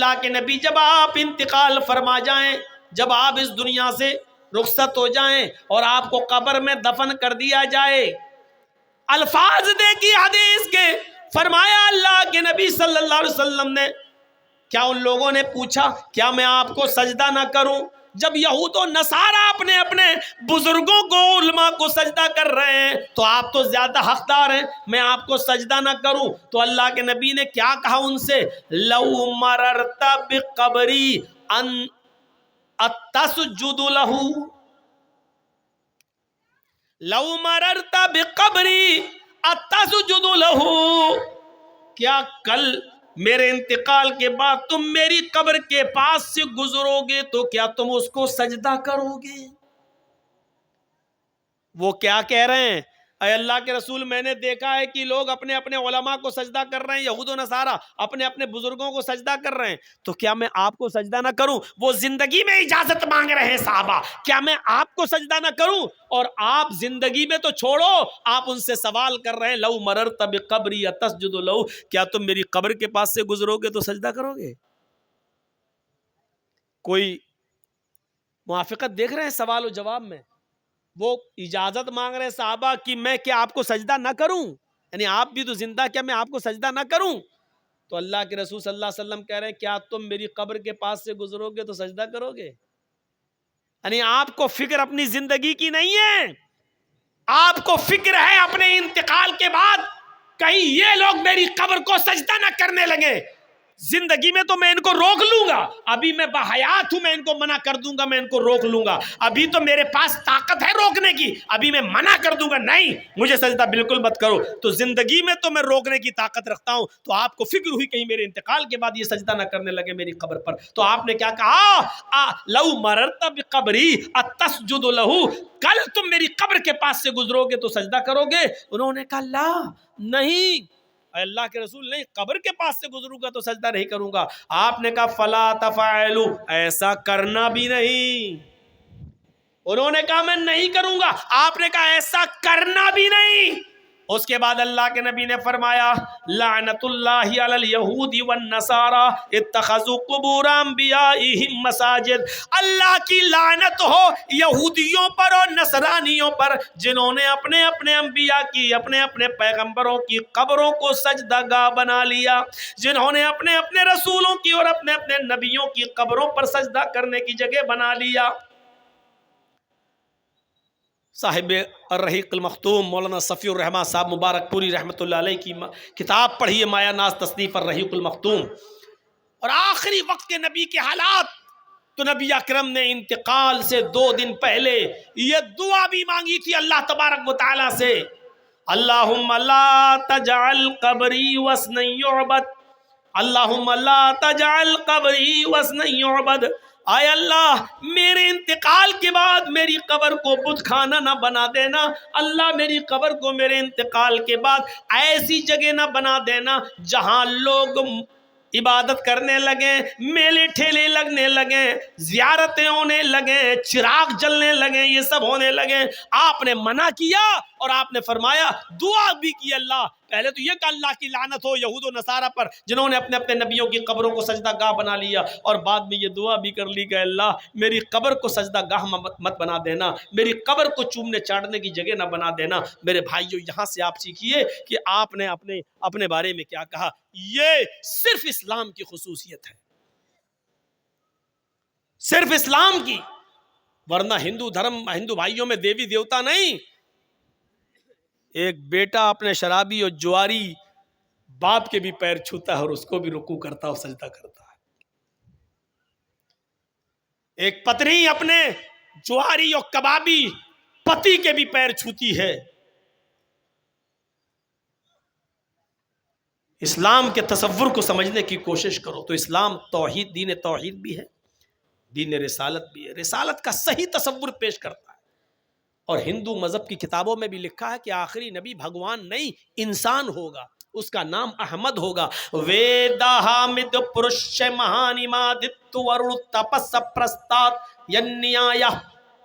اللہ کے نبی جب آپ انتقال فرما جائیں، جب آپ اس دنیا سے رخصت ہو جائیں اور آپ کو قبر میں دفن کر دیا جائے، الفاظ دیکھی حدیث کے، فرمایا اللہ کے نبی صلی اللہ علیہ وسلم نے، کیا ان لوگوں نے پوچھا کیا میں آپ کو سجدہ نہ کروں؟ جب یہود و نصارہ اپنے اپنے بزرگوں کو، علماء کو سجدہ کر رہے ہیں تو آپ تو زیادہ حقدار ہیں، میں آپ کو سجدہ نہ کروں؟ تو اللہ کے نبی نے کیا کہا ان سے؟ لو مررت بقبری ان اتسجد لہ، لو مررت بقبری اتسجد لہ، کیا کل میرے انتقال کے بعد تم میری قبر کے پاس سے گزرو گے تو کیا تم اس کو سجدہ کرو گے؟ وہ کیا کہہ رہے ہیں؟ اے اللہ کے رسول، میں نے دیکھا ہے کہ لوگ اپنے اپنے علماء کو سجدہ کر رہے ہیں، یہود و نصارہ اپنے اپنے بزرگوں کو سجدہ کر رہے ہیں، تو کیا میں آپ کو سجدہ نہ کروں؟ وہ زندگی میں اجازت مانگ رہے ہیں صحابہ، کیا میں آپ کو سجدہ نہ کروں؟ اور آپ زندگی میں تو چھوڑو، آپ ان سے سوال کر رہے ہیں لو مررت بقبری اتسجد لہ، کیا تم میری قبر کے پاس سے گزرو گے تو سجدہ کرو گے؟ کوئی موافقت دیکھ رہے ہیں سوال و جواب میں؟ وہ اجازت مانگ رہے ہیں صحابہ کہ میں کیا آپ کو سجدہ نہ کروں، یعنی آپ بھی تو زندہ، کیا میں آپ کو سجدہ نہ کروں؟ تو اللہ کے رسول صلی اللہ علیہ وسلم کہہ رہے ہیں کیا تم میری قبر کے پاس سے گزرو گے تو سجدہ کرو گے؟ یعنی آپ کو فکر اپنی زندگی کی نہیں ہے، آپ کو فکر ہے اپنے انتقال کے بعد کہیں یہ لوگ میری قبر کو سجدہ نہ کرنے لگے۔ زندگی میں تو میں ان کو روک لوں گا، ابھی میں بحیات ہوں، میں ان کو منع کر دوں گا، میں ان کو روک لوں گا، ابھی تو میرے پاس طاقت ہے روکنے کی، ابھی میں منع کر دوں گا نہیں مجھے سجدہ بالکل مت کرو، تو زندگی میں تو میں روکنے کی طاقت رکھتا ہوں، تو آپ کو فکر ہوئی کہیں میرے انتقال کے بعد یہ سجدہ نہ کرنے لگے میری قبر پر، تو آپ نے کیا کہا؟ لو مررت بقبری اتسجد لہ، کل تم میری قبر کے پاس سے گزرو گے تو سجدہ کرو گے؟ انہوں نے کہا لا، نہیں اے اللہ کے رسول، نہیں، قبر کے پاس سے گزروں گا تو سجدہ نہیں کروں گا۔ آپ نے کہا فلا تفعلوا، ایسا کرنا بھی نہیں۔ انہوں نے کہا میں نہیں کروں گا، آپ نے کہا ایسا کرنا بھی نہیں۔ اس کے بعد اللہ کے نبی نے فرمایا لعنت اللہ علی الیہود والنصارى اتخذوا قبور انبیائہم مساجد، اللہ کی لعنت ہو یہودیوں پر اور نصرانیوں پر جنہوں نے اپنے اپنے انبیاء کی، اپنے اپنے پیغمبروں کی قبروں کو سجدہ گاہ بنا لیا، جنہوں نے اپنے اپنے رسولوں کی اور اپنے اپنے نبیوں کی قبروں پر سجدہ کرنے کی جگہ بنا لیا۔ صاحب الرحیق المختوم مولانا صفی الرحمٰن صاحب مبارک پوری رحمۃ اللہ علیہ کی کتاب پڑھیے مایا ناز تصنیف الرحیق المختوم، اور آخری وقت کے نبی کے حالات، تو نبی اکرم نے انتقال سے 2 دن پہلے یہ دعا بھی مانگی تھی اللہ تبارک و تعالیٰ سے، اللہم لا تجعل قبری وثنا یعبد، اللہم لا تجعل قبری وثنا یعبد، آئے اللہ میرے انتقال کے بعد میری قبر کو بت خانہ نہ بنا دینا، اللہ میری قبر کو میرے انتقال کے بعد ایسی جگہ نہ بنا دینا جہاں لوگ عبادت کرنے لگیں، میلے ٹھیلے لگنے لگیں، زیارتیں ہونے لگیں، چراغ جلنے لگیں، یہ سب ہونے لگیں۔ آپ نے منع کیا اور آپ نے فرمایا، دعا بھی کی اللہ، پہلے تو یہ کہ اللہ کی لعنت ہو یہود و نصارہ پر جنہوں نے اپنے اپنے نبیوں کی قبروں کو سجدہ گاہ بنا لیا، اور بعد میں یہ دعا بھی کر لی کہ اللہ میری قبر کو سجدہ گاہ مت بنا دینا، میری قبر کو چومنے چاٹنے کی جگہ نہ بنا دینا۔ میرے بھائیو، یہاں سے آپ سیکھیے کہ آپ نے اپنے بارے میں کیا کہا۔ یہ صرف اسلام کی خصوصیت ہے، صرف اسلام کی، ورنہ ہندو بھائیوں میں دیوی دیوتا نہیں۔ ایک بیٹا اپنے شرابی اور جواری باپ کے بھی پیر چھوتا ہے اور اس کو بھی رکوع کرتا اور سجدہ کرتا ہے۔ ایک پتنی اپنے جواری اور کبابی پتی کے بھی پیر چھوتی ہے۔ اسلام کے تصور کو سمجھنے کی کوشش کرو تو اسلام توحید، دین توحید بھی ہے، دین رسالت بھی ہے، رسالت کا صحیح تصور پیش کرتا ہے۔ اور ہندو مذہب کی کتابوں میں بھی لکھا ہے کہ آخری نبی بھگوان نہیں انسان ہوگا، اس کا نام احمد ہوگا۔ ویداہامد پرش مہانیمادت ورڑ تپس پرستات ینیایا،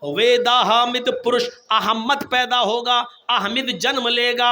ویداہامد پرش، احمد پیدا ہوگا، احمد جنم لے گا،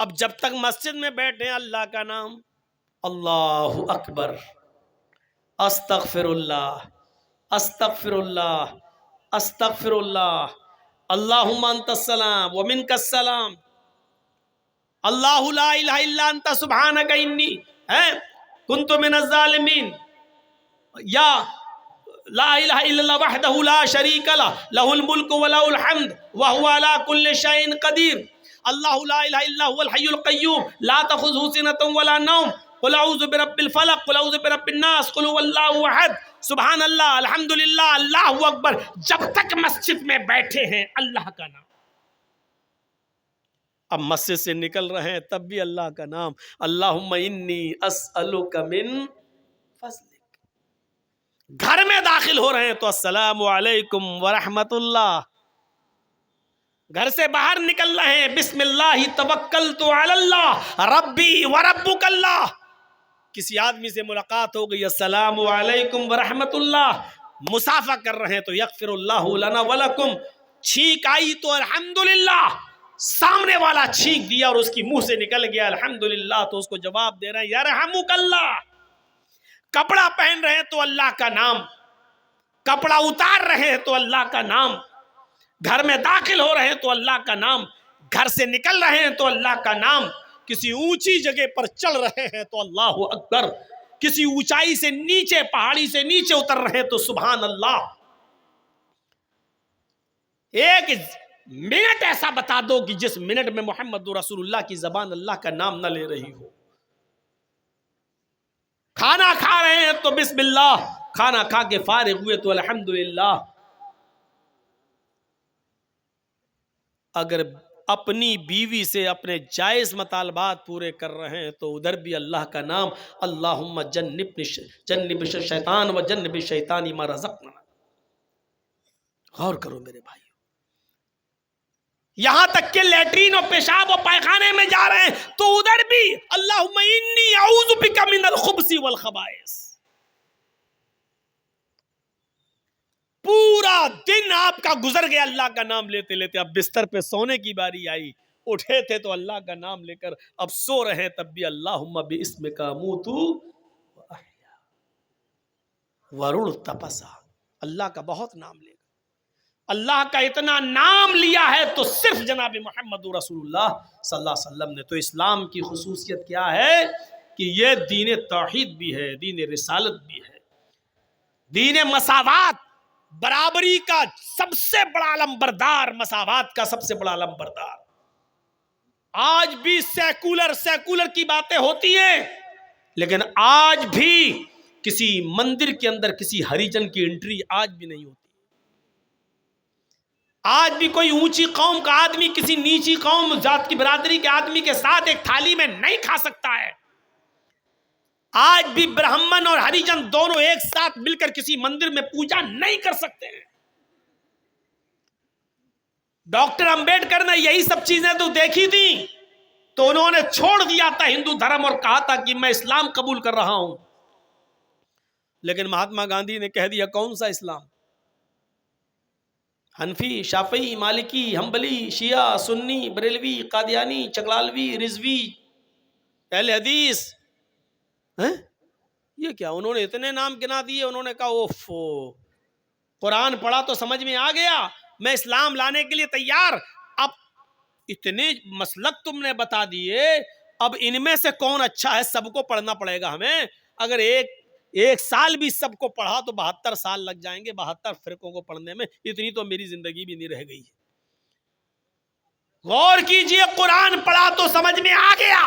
اب جب تک مسجد میں بیٹھے اللہ کا نام، اللہ اکبر، استغفر اللہ، استغفر اللہ، استغفر اللہ، اللہم انت السلام ومنک السلام، اللہ لا الہ الا انت سبحانک انی کنت من الظالمین، یا لا الہ الا اللہ وحدہ لا شریک لہ لہ الملک ولہ الحمد وہو علی کل شیء قدیر، اللہ لا الہ الا هو الحی القیوم لا تأخذہ سنۃ ولا نوم، قل اعوذ برب الفلق، قل اعوذ برب الناس، قل هو اللہ احد، سبحان اللہ، الحمدللہ، اللہ اکبر۔ جب تک مسجد میں بیٹھے ہیں اللہ کا نام، اب مسجد سے نکل رہے ہیں تب بھی اللہ کا نام، اللہم انی اسألک من فضلک۔ گھر میں داخل ہو رہے ہیں تو السلام علیکم ورحمت اللہ، گھر سے باہر نکل رہے ہیں بسم اللہ توکلت علی اللہ ربی وربک اللہ، کسی آدمی سے ملاقات ہو گئی السلام علیکم ورحمت اللہ، مصافحہ کر رہے ہیں تو یغفر اللہ لنا ولکم، چھینک آئی تو الحمدللہ، سامنے والا چھینک دیا اور اس کی منہ سے نکل گیا الحمدللہ تو اس کو جواب دے رہے ہیں یرحمک اللہ۔ کپڑا پہن رہے ہیں تو اللہ کا نام، کپڑا اتار رہے ہیں تو اللہ کا نام، گھر میں داخل ہو رہے ہیں تو اللہ کا نام، گھر سے نکل رہے ہیں تو اللہ کا نام، کسی اونچی جگہ پر چل رہے ہیں تو اللہ اکبر، کسی اونچائی سے نیچے، پہاڑی سے نیچے اتر رہے ہیں تو سبحان اللہ۔ ایک منٹ ایسا بتا دو کہ جس منٹ میں محمد رسول اللہ کی زبان اللہ کا نام نہ لے رہی ہو۔ کھانا کھا رہے ہیں تو بسم اللہ، کھانا کھا کے فارغ ہوئے تو الحمدللہ۔ اگر اپنی بیوی سے اپنے جائز مطالبات پورے کر رہے ہیں تو ادھر بھی اللہ کا نام، اللہم جنب الشیطان و جنب الشیطان ما رزقنا۔ غور کرو میرے بھائی، یہاں تک کہ لیٹرین اور پیشاب اور پائخانے میں جا رہے ہیں تو ادھر بھی اللہم انی اعوذ بک من الخبث والخبائث۔ پورا دن آپ کا گزر گیا اللہ کا نام لیتے لیتے، اب بستر پہ سونے کی باری آئی، اٹھے تھے تو اللہ کا نام لے کر اب سو رہے ہیں تب بھی اللہم باسمک اموت واحیا ورڑ تپسا، اللہ کا بہت نام لے گا۔ اللہ کا اتنا نام لیا ہے تو صرف جناب محمد رسول اللہ صلی اللہ علیہ وسلم نے۔ تو اسلام کی خصوصیت کیا ہے کہ یہ دین توحید بھی ہے، دین رسالت بھی ہے، دین مساوات، برابری کا سب سے بڑا علمبردار، مساوات کا سب سے بڑا علمبردار۔ آج بھی سیکولر کی باتیں ہوتی ہیں، لیکن آج بھی کسی مندر کے اندر کسی ہریجن کی انٹری آج بھی نہیں ہوتی۔ آج بھی کوئی اونچی قوم کا آدمی کسی نیچی قوم ذات کی برادری کے آدمی کے ساتھ ایک تھالی میں نہیں کھا سکتا ہے۔ آج بھی برہمن اور ہریجن دونوں ایک ساتھ مل کر کسی مندر میں پوجا نہیں کر سکتے ہیں۔ ڈاکٹر امبیڈکر نے یہی سب چیزیں تو دیکھی تھی تو انہوں نے چھوڑ دیا تھا ہندو دھرم اور کہا تھا کہ میں اسلام قبول کر رہا ہوں، لیکن مہاتما گاندھی نے کہہ دیا کون سا اسلام؟ حنفی، شافعی، مالکی، حنبلی، شیعہ، سنی، بریلوی، قادیانی، چکلالوی، رضوی، اہل حدیث۔ یہ کیا؟ انہوں نے اتنے نام گنا دیے، انہوں نے کہا اوفو، قرآن پڑھا تو سمجھ میں آ گیا، میں اسلام لانے کے لیے تیار۔ اب اتنے مسلک تم نے بتا دیے، اب ان میں سے کون اچھا ہے؟ سب کو پڑھنا پڑے گا ہمیں۔ اگر ایک سال بھی سب کو پڑھا تو 72 سال لگ جائیں گے 72 فرقوں کو پڑھنے میں، اتنی تو میری زندگی بھی نہیں رہ گئی ہے۔ غور کیجئے، قرآن پڑھا تو سمجھ میں آ گیا،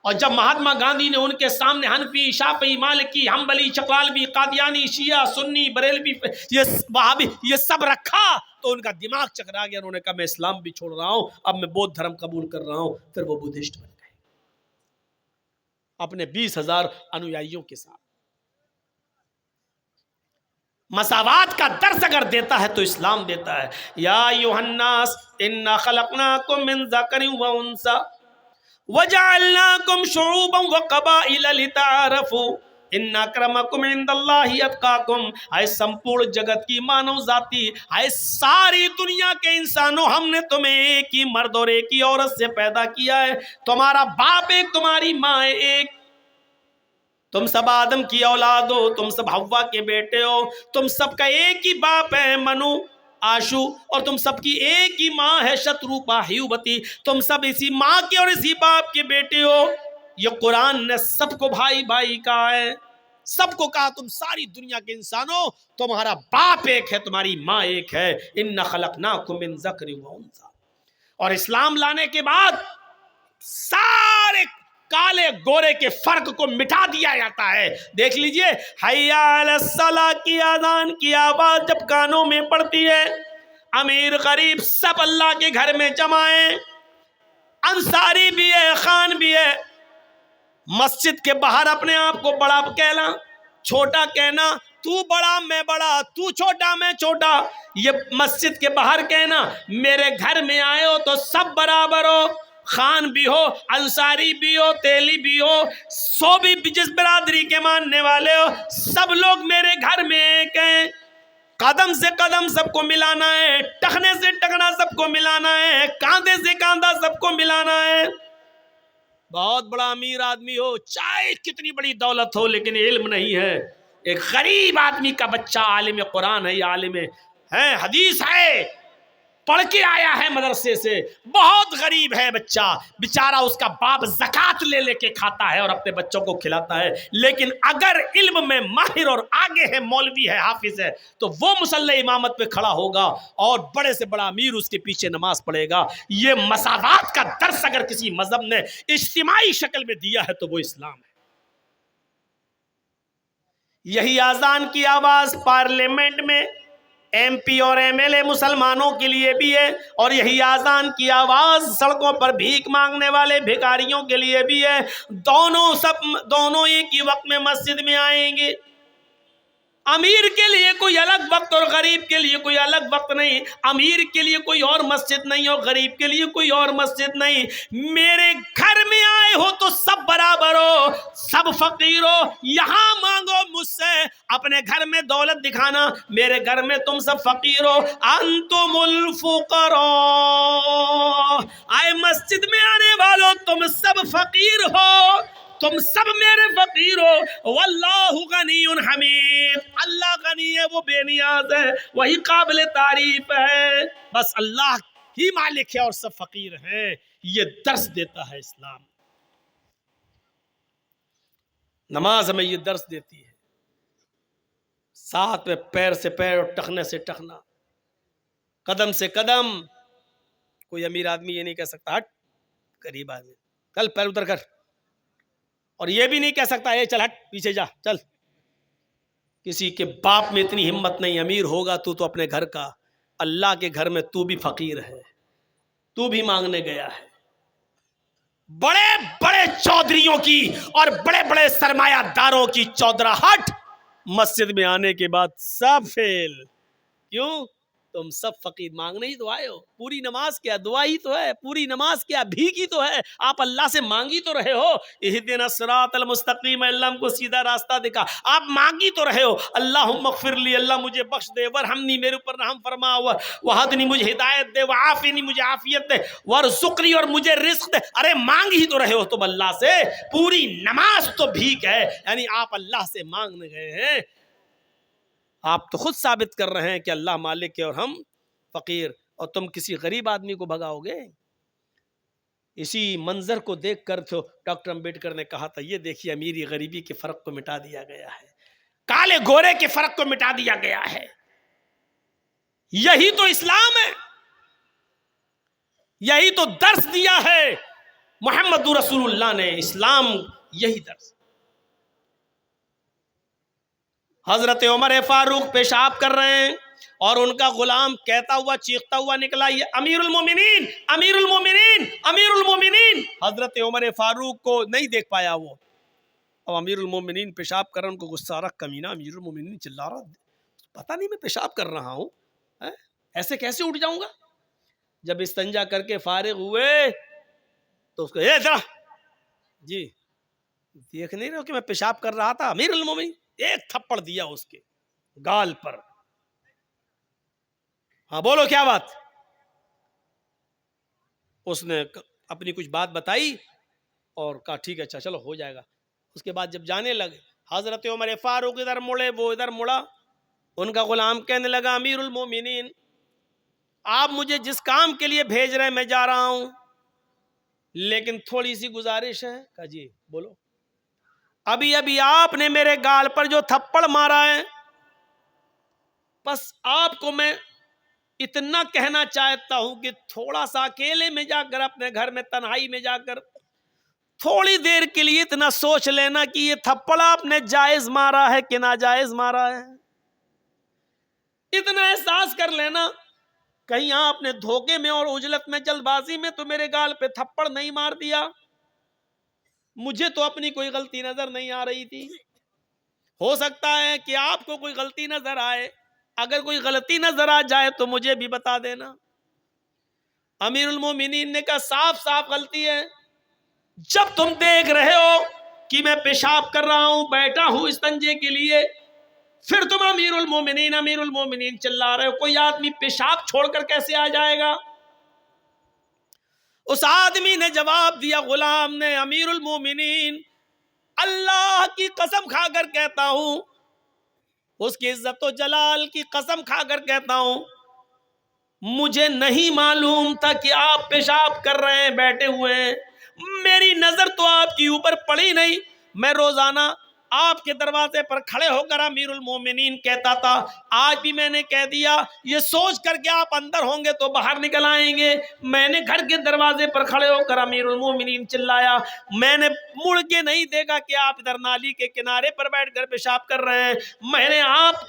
اور جب مہاتما گاندھی نے ان کے سامنے حنفی، شافعی، مالکی، حنبلی، چکلالوی، قادیانی، شیعہ، سنی، بریلوی، وہابی، یہ سب رکھا تو ان کا دماغ چکرا گیا، انہوں نے کہا میں اسلام بھی چھوڑ رہا ہوں، اب میں بودھ دھرم قبول کر رہا ہوں۔ پھر وہ بدھسٹ بن گئے اپنے 20,000 انویائیوں کے ساتھ۔ مساوات کا درس اگر دیتا ہے تو اسلام دیتا ہے۔ یا ایھا الناس انا خلقناکم من ذکر و انثی وجعلناکم شعوبا وقبائل لتعارفوا ان اکرمکم عند اللہ اتقاکم، اے سمپورن جگت کی مانو ذاتی، اے ساری دنیا کے انسانوں، ہم نے تمہیں ایک ہی مرد اور ایک ہی عورت سے پیدا کیا ہے، تمہارا باپ ایک، تمہاری ماں ایک، تم سب آدم کی اولاد ہو، تم سب حوا کے بیٹے ہو، تم سب کا ایک ہی باپ ہے منو آشو، اور تم سب کی ایک ہی ماں ہے شتروپا ہیوبتی، تم سب اسی ماں کے اور اسی باپ کے بیٹے ہو۔ یہ قرآن نے سب کو بھائی بھائی کہا ہے، سب کو کہا تم ساری دنیا کے انسانوں، تمہارا باپ ایک ہے، تمہاری ماں ایک ہے، ان خلقناکم من ذکر و انثی۔ اور اسلام لانے کے بعد سارے کالے گورے کے فرق کو مٹا دیا جاتا ہے۔ دیکھ لیجئے، حی علی الصلاۃ کی اذان کی آواز جب کانوں میں پڑتی ہے، امیر غریب سب اللہ کے گھر میں جمع ہیں، انصاری بھی ہے، خان بھی ہے، مسجد کے باہر اپنے آپ کو بڑا کہنا، چھوٹا کہنا، تو بڑا میں بڑا، تو چھوٹا میں چھوٹا، یہ مسجد کے باہر کہنا، میرے گھر میں آئے ہو تو سب برابر ہو، خان بھی ہو، انصاری بھی ہو، تیلی بھی ہو، سو بھی جس برادری کے ماننے والے ہو، سب لوگ میرے گھر میں ایک ہیں، قدم سے قدم سب کو ملانا ہے، ٹخنے سے ٹخنا سب کو ملانا ہے، کاندھے سے کاندھا سب کو ملانا ہے۔ بہت بڑا امیر آدمی ہو، چاہے کتنی بڑی دولت ہو، لیکن علم نہیں ہے، ایک غریب آدمی کا بچہ عالم قرآن ہے، یہ عالم ہے، حدیث ہے، پڑھ کے آیا ہے مدرسے سے، بہت غریب ہے بچہ بیچارہ، اس کا باپ زکوٰۃ لے لے کے کھاتا ہے اور اپنے بچوں کو کھلاتا ہے، لیکن اگر علم میں ماہر اور آگے ہے، مولوی ہے، حافظ ہے، تو وہ مصلی امامت پہ کھڑا ہوگا اور بڑے سے بڑا امیر اس کے پیچھے نماز پڑھے گا۔ یہ مساوات کا درس اگر کسی مذہب نے اجتماعی شکل میں دیا ہے تو وہ اسلام ہے۔ یہی اذان کی آواز پارلیمنٹ میں ایم پی اور ایم ایل اے مسلمانوں کے لیے بھی ہے، اور یہی اذان کی آواز سڑکوں پر بھیک مانگنے والے بھکاریوں کے لیے بھی ہے، دونوں ایک ہی وقت میں مسجد میں آئیں گے۔ امیر کے لیے کوئی الگ وقت اور غریب کے لیے کوئی الگ وقت نہیں، امیر کے لیے کوئی اور مسجد نہیں اور غریب کے لیے کوئی اور مسجد نہیں، میرے گھر میں آئے ہو تو سب برابر ہو، سب فقیر ہو، یہاں مانگو مجھ سے، اپنے گھر میں دولت دکھانا، میرے گھر میں تم سب فقیر ہو، انتم الفقراء، آئے مسجد میں آنے والوں تم سب فقیر ہو، تم سب میرے فقیر ہو، واللہ غنی حمید، اللہ غنی ہے، وہ بے نیاز ہے، وہی قابل تعریف ہے، بس اللہ ہی مالک ہے اور سب فقیر ہیں۔ یہ درس دیتا ہے اسلام، نماز ہمیں یہ درس دیتی ہے، ساتھ میں پیر سے پیر اور ٹخنے سے ٹخنا، قدم سے قدم۔ کوئی امیر آدمی یہ نہیں کہہ سکتا ہٹ غریب آدمی کل پیر ادھر کر، اور یہ بھی نہیں کہہ سکتا اے چل ہٹ پیچھے جا چل، کسی کے باپ میں اتنی ہمت نہیں، امیر ہوگا تو اپنے گھر کا، اللہ کے گھر میں تو بھی فقیر ہے، تو بھی مانگنے گیا ہے۔ بڑے بڑے چودھریوں کی اور بڑے بڑے سرمایہ داروں کی چودراہٹ مسجد میں آنے کے بعد سب فیل، کیوں؟ تم سب فقیر، مانگنے ہی تو آئے ہو، پوری نماز کیا دعا ہی تو ہے، پوری نماز کیا بھیک ہی تو ہے، آپ اللہ سے مانگی تو رہے ہو، اہدنا الصراط المستقیم، اللہ ہم کو سیدھا راستہ دکھا، آپ مانگی تو رہے ہو، اللہم اغفر لی، اللہ مجھے بخش دے، ورحمنی، میرے اوپر رحم فرما، وہدنی، مجھے ہدایت دے، وعافنی، مجھے عافیت دے، ورزقنی، اور مجھے رزق دے، ارے مانگ ہی تو رہے ہو تم اللہ سے، پوری نماز تو بھیک ہے، یعنی آپ اللہ سے مانگنے گئے ہیں، آپ تو خود ثابت کر رہے ہیں کہ اللہ مالک ہے اور ہم فقیر، اور تم کسی غریب آدمی کو بھگاؤ گے؟ اسی منظر کو دیکھ کر تو ڈاکٹر امبیڈکر نے کہا تھا یہ دیکھیے امیری غریبی کے فرق کو مٹا دیا گیا ہے، کالے گورے کے فرق کو مٹا دیا گیا ہے، یہی تو اسلام ہے، یہی تو درس دیا ہے محمد رسول اللہ نے، اسلام یہی درس۔ حضرت عمر فاروق پیشاب کر رہے ہیں اور ان کا غلام کہتا ہوا چیختا ہوا نکلا، یہ امیر المومنین، امیر المومنین، امیر المومنین۔ حضرت عمر فاروق کو نہیں دیکھ پایا وہ، اب امیر المومنین پیشاب کر رہا، ان کو غصہ آ رہا، کمینہ امیر المومنین چلا رہا، پتہ نہیں میں پیشاب کر رہا ہوں، ایسے کیسے اٹھ جاؤں گا؟ جب استنجا کر کے فارغ ہوئے تو اس کو اے ذرا جی دیکھ نہیں رہے ہو کہ میں پیشاب کر رہا تھا؟ امیر المومنین ایک تھپڑ دیا اس کے گال پر. ہاں بولو کیا بات؟ اس نے اپنی کچھ بات بتائی اور کہا ٹھیک ہے اچھا چلو ہو جائے گا. اس کے بعد جب جانے لگے حضرت عمر فاروق ادھر مڑے وہ ادھر مڑا. ان کا غلام کہنے لگا امیر المومنین آپ مجھے جس کام کے لیے بھیج رہے ہیں میں جا رہا ہوں, لیکن تھوڑی سی گزارش ہے. کہا جی بولو. ابھی ابھی آپ نے میرے گال پر جو تھپڑ مارا ہے, بس آپ کو میں اتنا کہنا چاہتا ہوں کہ تھوڑا سا اکیلے میں جا کر اپنے گھر میں تنہائی میں جا کر تھوڑی دیر کے لیے اتنا سوچ لینا کہ یہ تھپڑ آپ نے جائز مارا ہے کہ ناجائز مارا ہے. اتنا احساس کر لینا کہیں آپ نے دھوکے میں اور عجلت میں جلد بازی میں تو میرے گال پہ تھپڑ نہیں مار دیا. مجھے تو اپنی کوئی غلطی نظر نہیں آ رہی تھی. ہو سکتا ہے کہ آپ کو کوئی غلطی نظر آئے. اگر کوئی غلطی نظر آ جائے تو مجھے بھی بتا دینا. امیر المومنین نے کہا صاف صاف غلطی ہے. جب تم دیکھ رہے ہو کہ میں پیشاب کر رہا ہوں, بیٹھا ہوں استنجے کے لیے, پھر تم امیر المومنین چلا رہے ہو. کوئی آدمی پیشاب چھوڑ کر کیسے آ جائے گا؟ اس آدمی نے جواب دیا, غلام نے, امیر المومنین اللہ کی قسم کھا کر کہتا ہوں, اس کی عزت و جلال کی قسم کھا کر کہتا ہوں, مجھے نہیں معلوم تھا کہ آپ پیشاب کر رہے ہیں بیٹھے ہوئے ہیں. میری نظر تو آپ کے اوپر پڑی نہیں. میں روزانہ آپ کے دروازے پر کھڑے ہو کر امیر المومنین کہتا تھا. آج بھی میں نے کہہ دیا, یہ سوچ کر کہ آپ اندر ہوں گے تو باہر نکل آئیں گے. میں نے گھر کے دروازے پر کھڑے ہو کر امیر المومنین چلایا. میں نے مڑ کے نہیں دیکھا کہ آپ ادھر نالی کے کنارے پر بیٹھ کر پیشاب کر رہے ہیں. میں نے آپ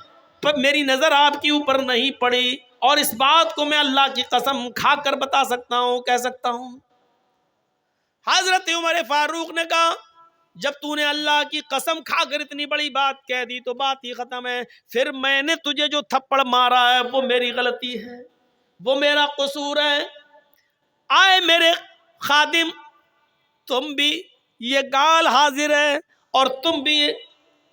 پر, میری نظر آپ کے اوپر نہیں پڑی. اور اس بات کو میں اللہ کی قسم کھا کر بتا سکتا ہوں, کہہ سکتا ہوں. حضرت عمر فاروق نے کہا جب تو نے اللہ کی قسم کھا کر اتنی بڑی بات کہہ دی تو بات ہی ختم ہے. پھر میں نے تجھے جو تھپڑ مارا ہے وہ میری غلطی ہے, وہ میرا قصور ہے. آئے میرے خادم, تم بھی یہ گال حاضر ہے اور تم بھی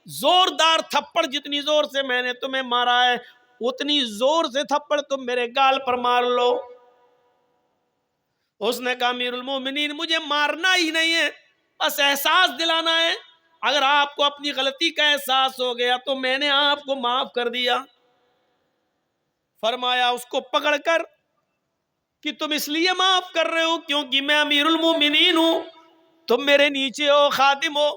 زوردار تھپڑ, جتنی زور سے میں نے تمہیں مارا ہے اتنی زور سے تھپڑ تم میرے گال پر مار لو. اس نے کہا امیر المومنین مجھے مارنا ہی نہیں ہے, بس احساس دلانا ہے. اگر آپ کو اپنی غلطی کا احساس ہو گیا تو میں نے آپ کو معاف کر دیا. فرمایا اس کو پکڑ کر کہ تم اس لیے معاف کر رہے ہو کیونکہ میں امیر المومنین ہوں, تم میرے نیچے ہو, خادم ہو.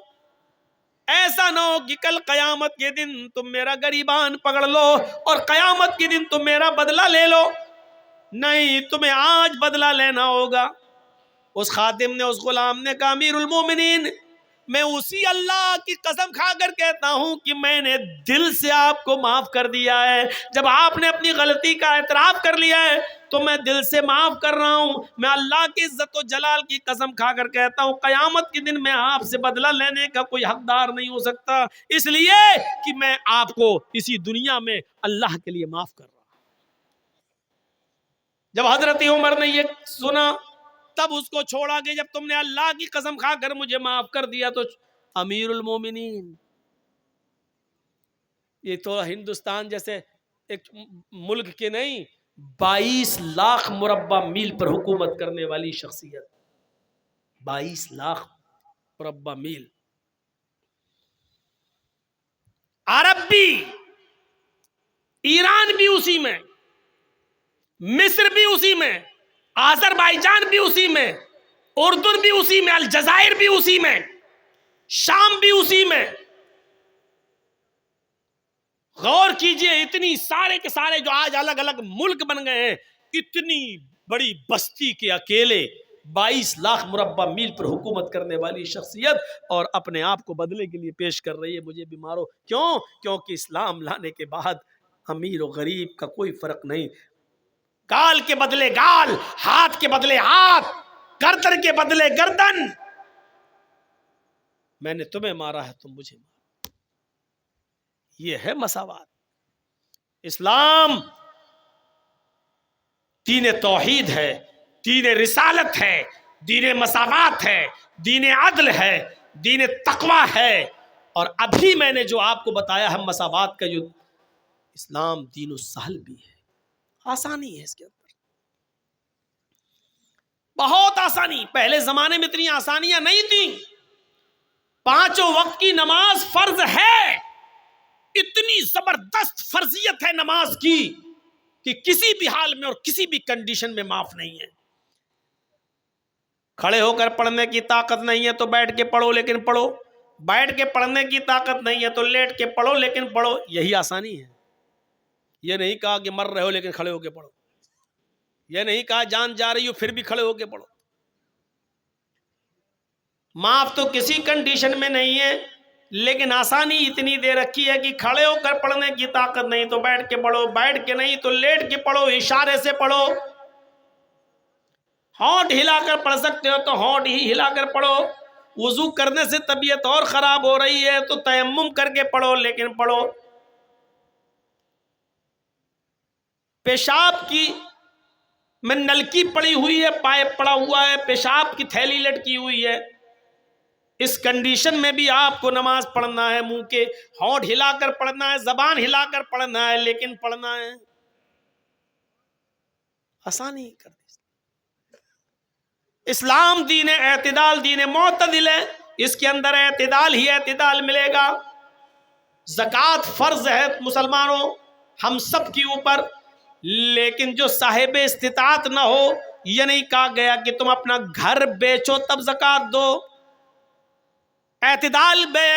ایسا نہ ہو کہ کل قیامت کے دن تم میرا گریبان پکڑ لو اور قیامت کے دن تم میرا بدلہ لے لو. نہیں, تمہیں آج بدلہ لینا ہوگا. اس خادم نے, اس غلام نے کہا امیر المومنین میں اسی اللہ کی قسم کھا کر کہتا ہوں کہ میں نے دل سے آپ کو معاف کر دیا ہے. جب آپ نے اپنی غلطی کا اعتراف کر لیا ہے تو میں دل سے معاف کر رہا ہوں. میں اللہ کی عزت و جلال کی قسم کھا کر کہتا ہوں قیامت کے دن میں آپ سے بدلہ لینے کا کوئی حقدار نہیں ہو سکتا, اس لیے کہ میں آپ کو اسی دنیا میں اللہ کے لیے معاف کر رہا ہوں. جب حضرت عمر نے یہ سنا تب اس کو چھوڑا کہ جب تم نے اللہ کی قسم کھا کر مجھے معاف کر دیا تو امیر المومنین, یہ تو ہندوستان جیسے ایک ملک کے نہیں 22 لاکھ مربع میل پر حکومت کرنے والی شخصیت, 22 لاکھ مربع میل. عرب بھی, ایران بھی اسی میں, مصر بھی اسی میں, آذربائیجان بھی اسی میں, اردن بھی اسی میں, الجزائر بھی اسی میں, شام بھی اسی میں. غور کیجئے اتنی سارے کے سارے جو آج الگ الگ ملک بن گئے ہیں, اتنی بڑی بستی کے اکیلے 22 لاکھ مربع میل پر حکومت کرنے والی شخصیت اور اپنے آپ کو بدلے کے لیے پیش کر رہی ہے مجھے بھی مارو. کیوں؟ کیونکہ اسلام لانے کے بعد امیر و غریب کا کوئی فرق نہیں. گال کے بدلے گال, ہاتھ کے بدلے ہاتھ, گردن کے بدلے گردن. میں نے تمہیں مارا ہے تم مجھے مارو. یہ ہے مساوات. اسلام دین توحید ہے, دین رسالت ہے, دین مساوات ہے, دین عدل ہے, دین تقوی ہے. اور ابھی میں نے جو آپ کو بتایا ہے مساوات کا جو اسلام دین السہل بھی ہے, آسانی ہے اس کے اندر, بہت آسانی. پہلے زمانے میں اتنی آسانیاں نہیں تھیں. 5 وقت کی نماز فرض ہے, اتنی زبردست فرضیت ہے نماز کی کہ کسی بھی حال میں اور کسی بھی کنڈیشن میں معاف نہیں ہے. کھڑے ہو کر پڑھنے کی طاقت نہیں ہے تو بیٹھ کے پڑھو لیکن پڑھو, بیٹھ کے پڑھنے کی طاقت نہیں ہے تو لیٹ کے پڑھو لیکن پڑھو. یہی آسانی ہے. یہ نہیں کہا کہ مر رہے ہو لیکن کھڑے ہو کے پڑھو, یہ نہیں کہا جان جا رہی ہو پھر بھی کھڑے ہو کے پڑھو. معاف تو کسی کنڈیشن میں نہیں ہے, لیکن آسانی اتنی دے رکھی ہے کہ کھڑے ہو کر پڑھنے کی طاقت نہیں تو بیٹھ کے پڑھو, بیٹھ کے نہیں تو لیٹ کے پڑھو, اشارے سے پڑھو. ہونٹ ہلا کر پڑھ سکتے ہو تو ہونٹ ہی ہلا کر پڑھو. وضو کرنے سے طبیعت اور خراب ہو رہی ہے تو تیمم کر کے پڑھو لیکن پڑھو. پیشاب کی میں نلکی پڑی ہوئی ہے, پائپ پڑا ہوا ہے, پیشاب کی تھیلی لٹکی ہوئی ہے, اس کنڈیشن میں بھی آپ کو نماز پڑھنا ہے. منہ کے ہونٹ ہلا کر پڑھنا ہے, زبان ہلا کر پڑھنا ہے لیکن پڑھنا ہے. آسانی کر دی. اسلام دین اعتدال, دین معتدل ہے. اس کے اندر اعتدال ہی اعتدال ملے گا. زکوٰۃ فرض ہے مسلمانوں ہم سب کے اوپر, لیکن جو صاحب استطاعت نہ ہو, یہ نہیں کہا گیا کہ تم اپنا گھر بیچو تب زکوٰۃ دو. اعتدال بے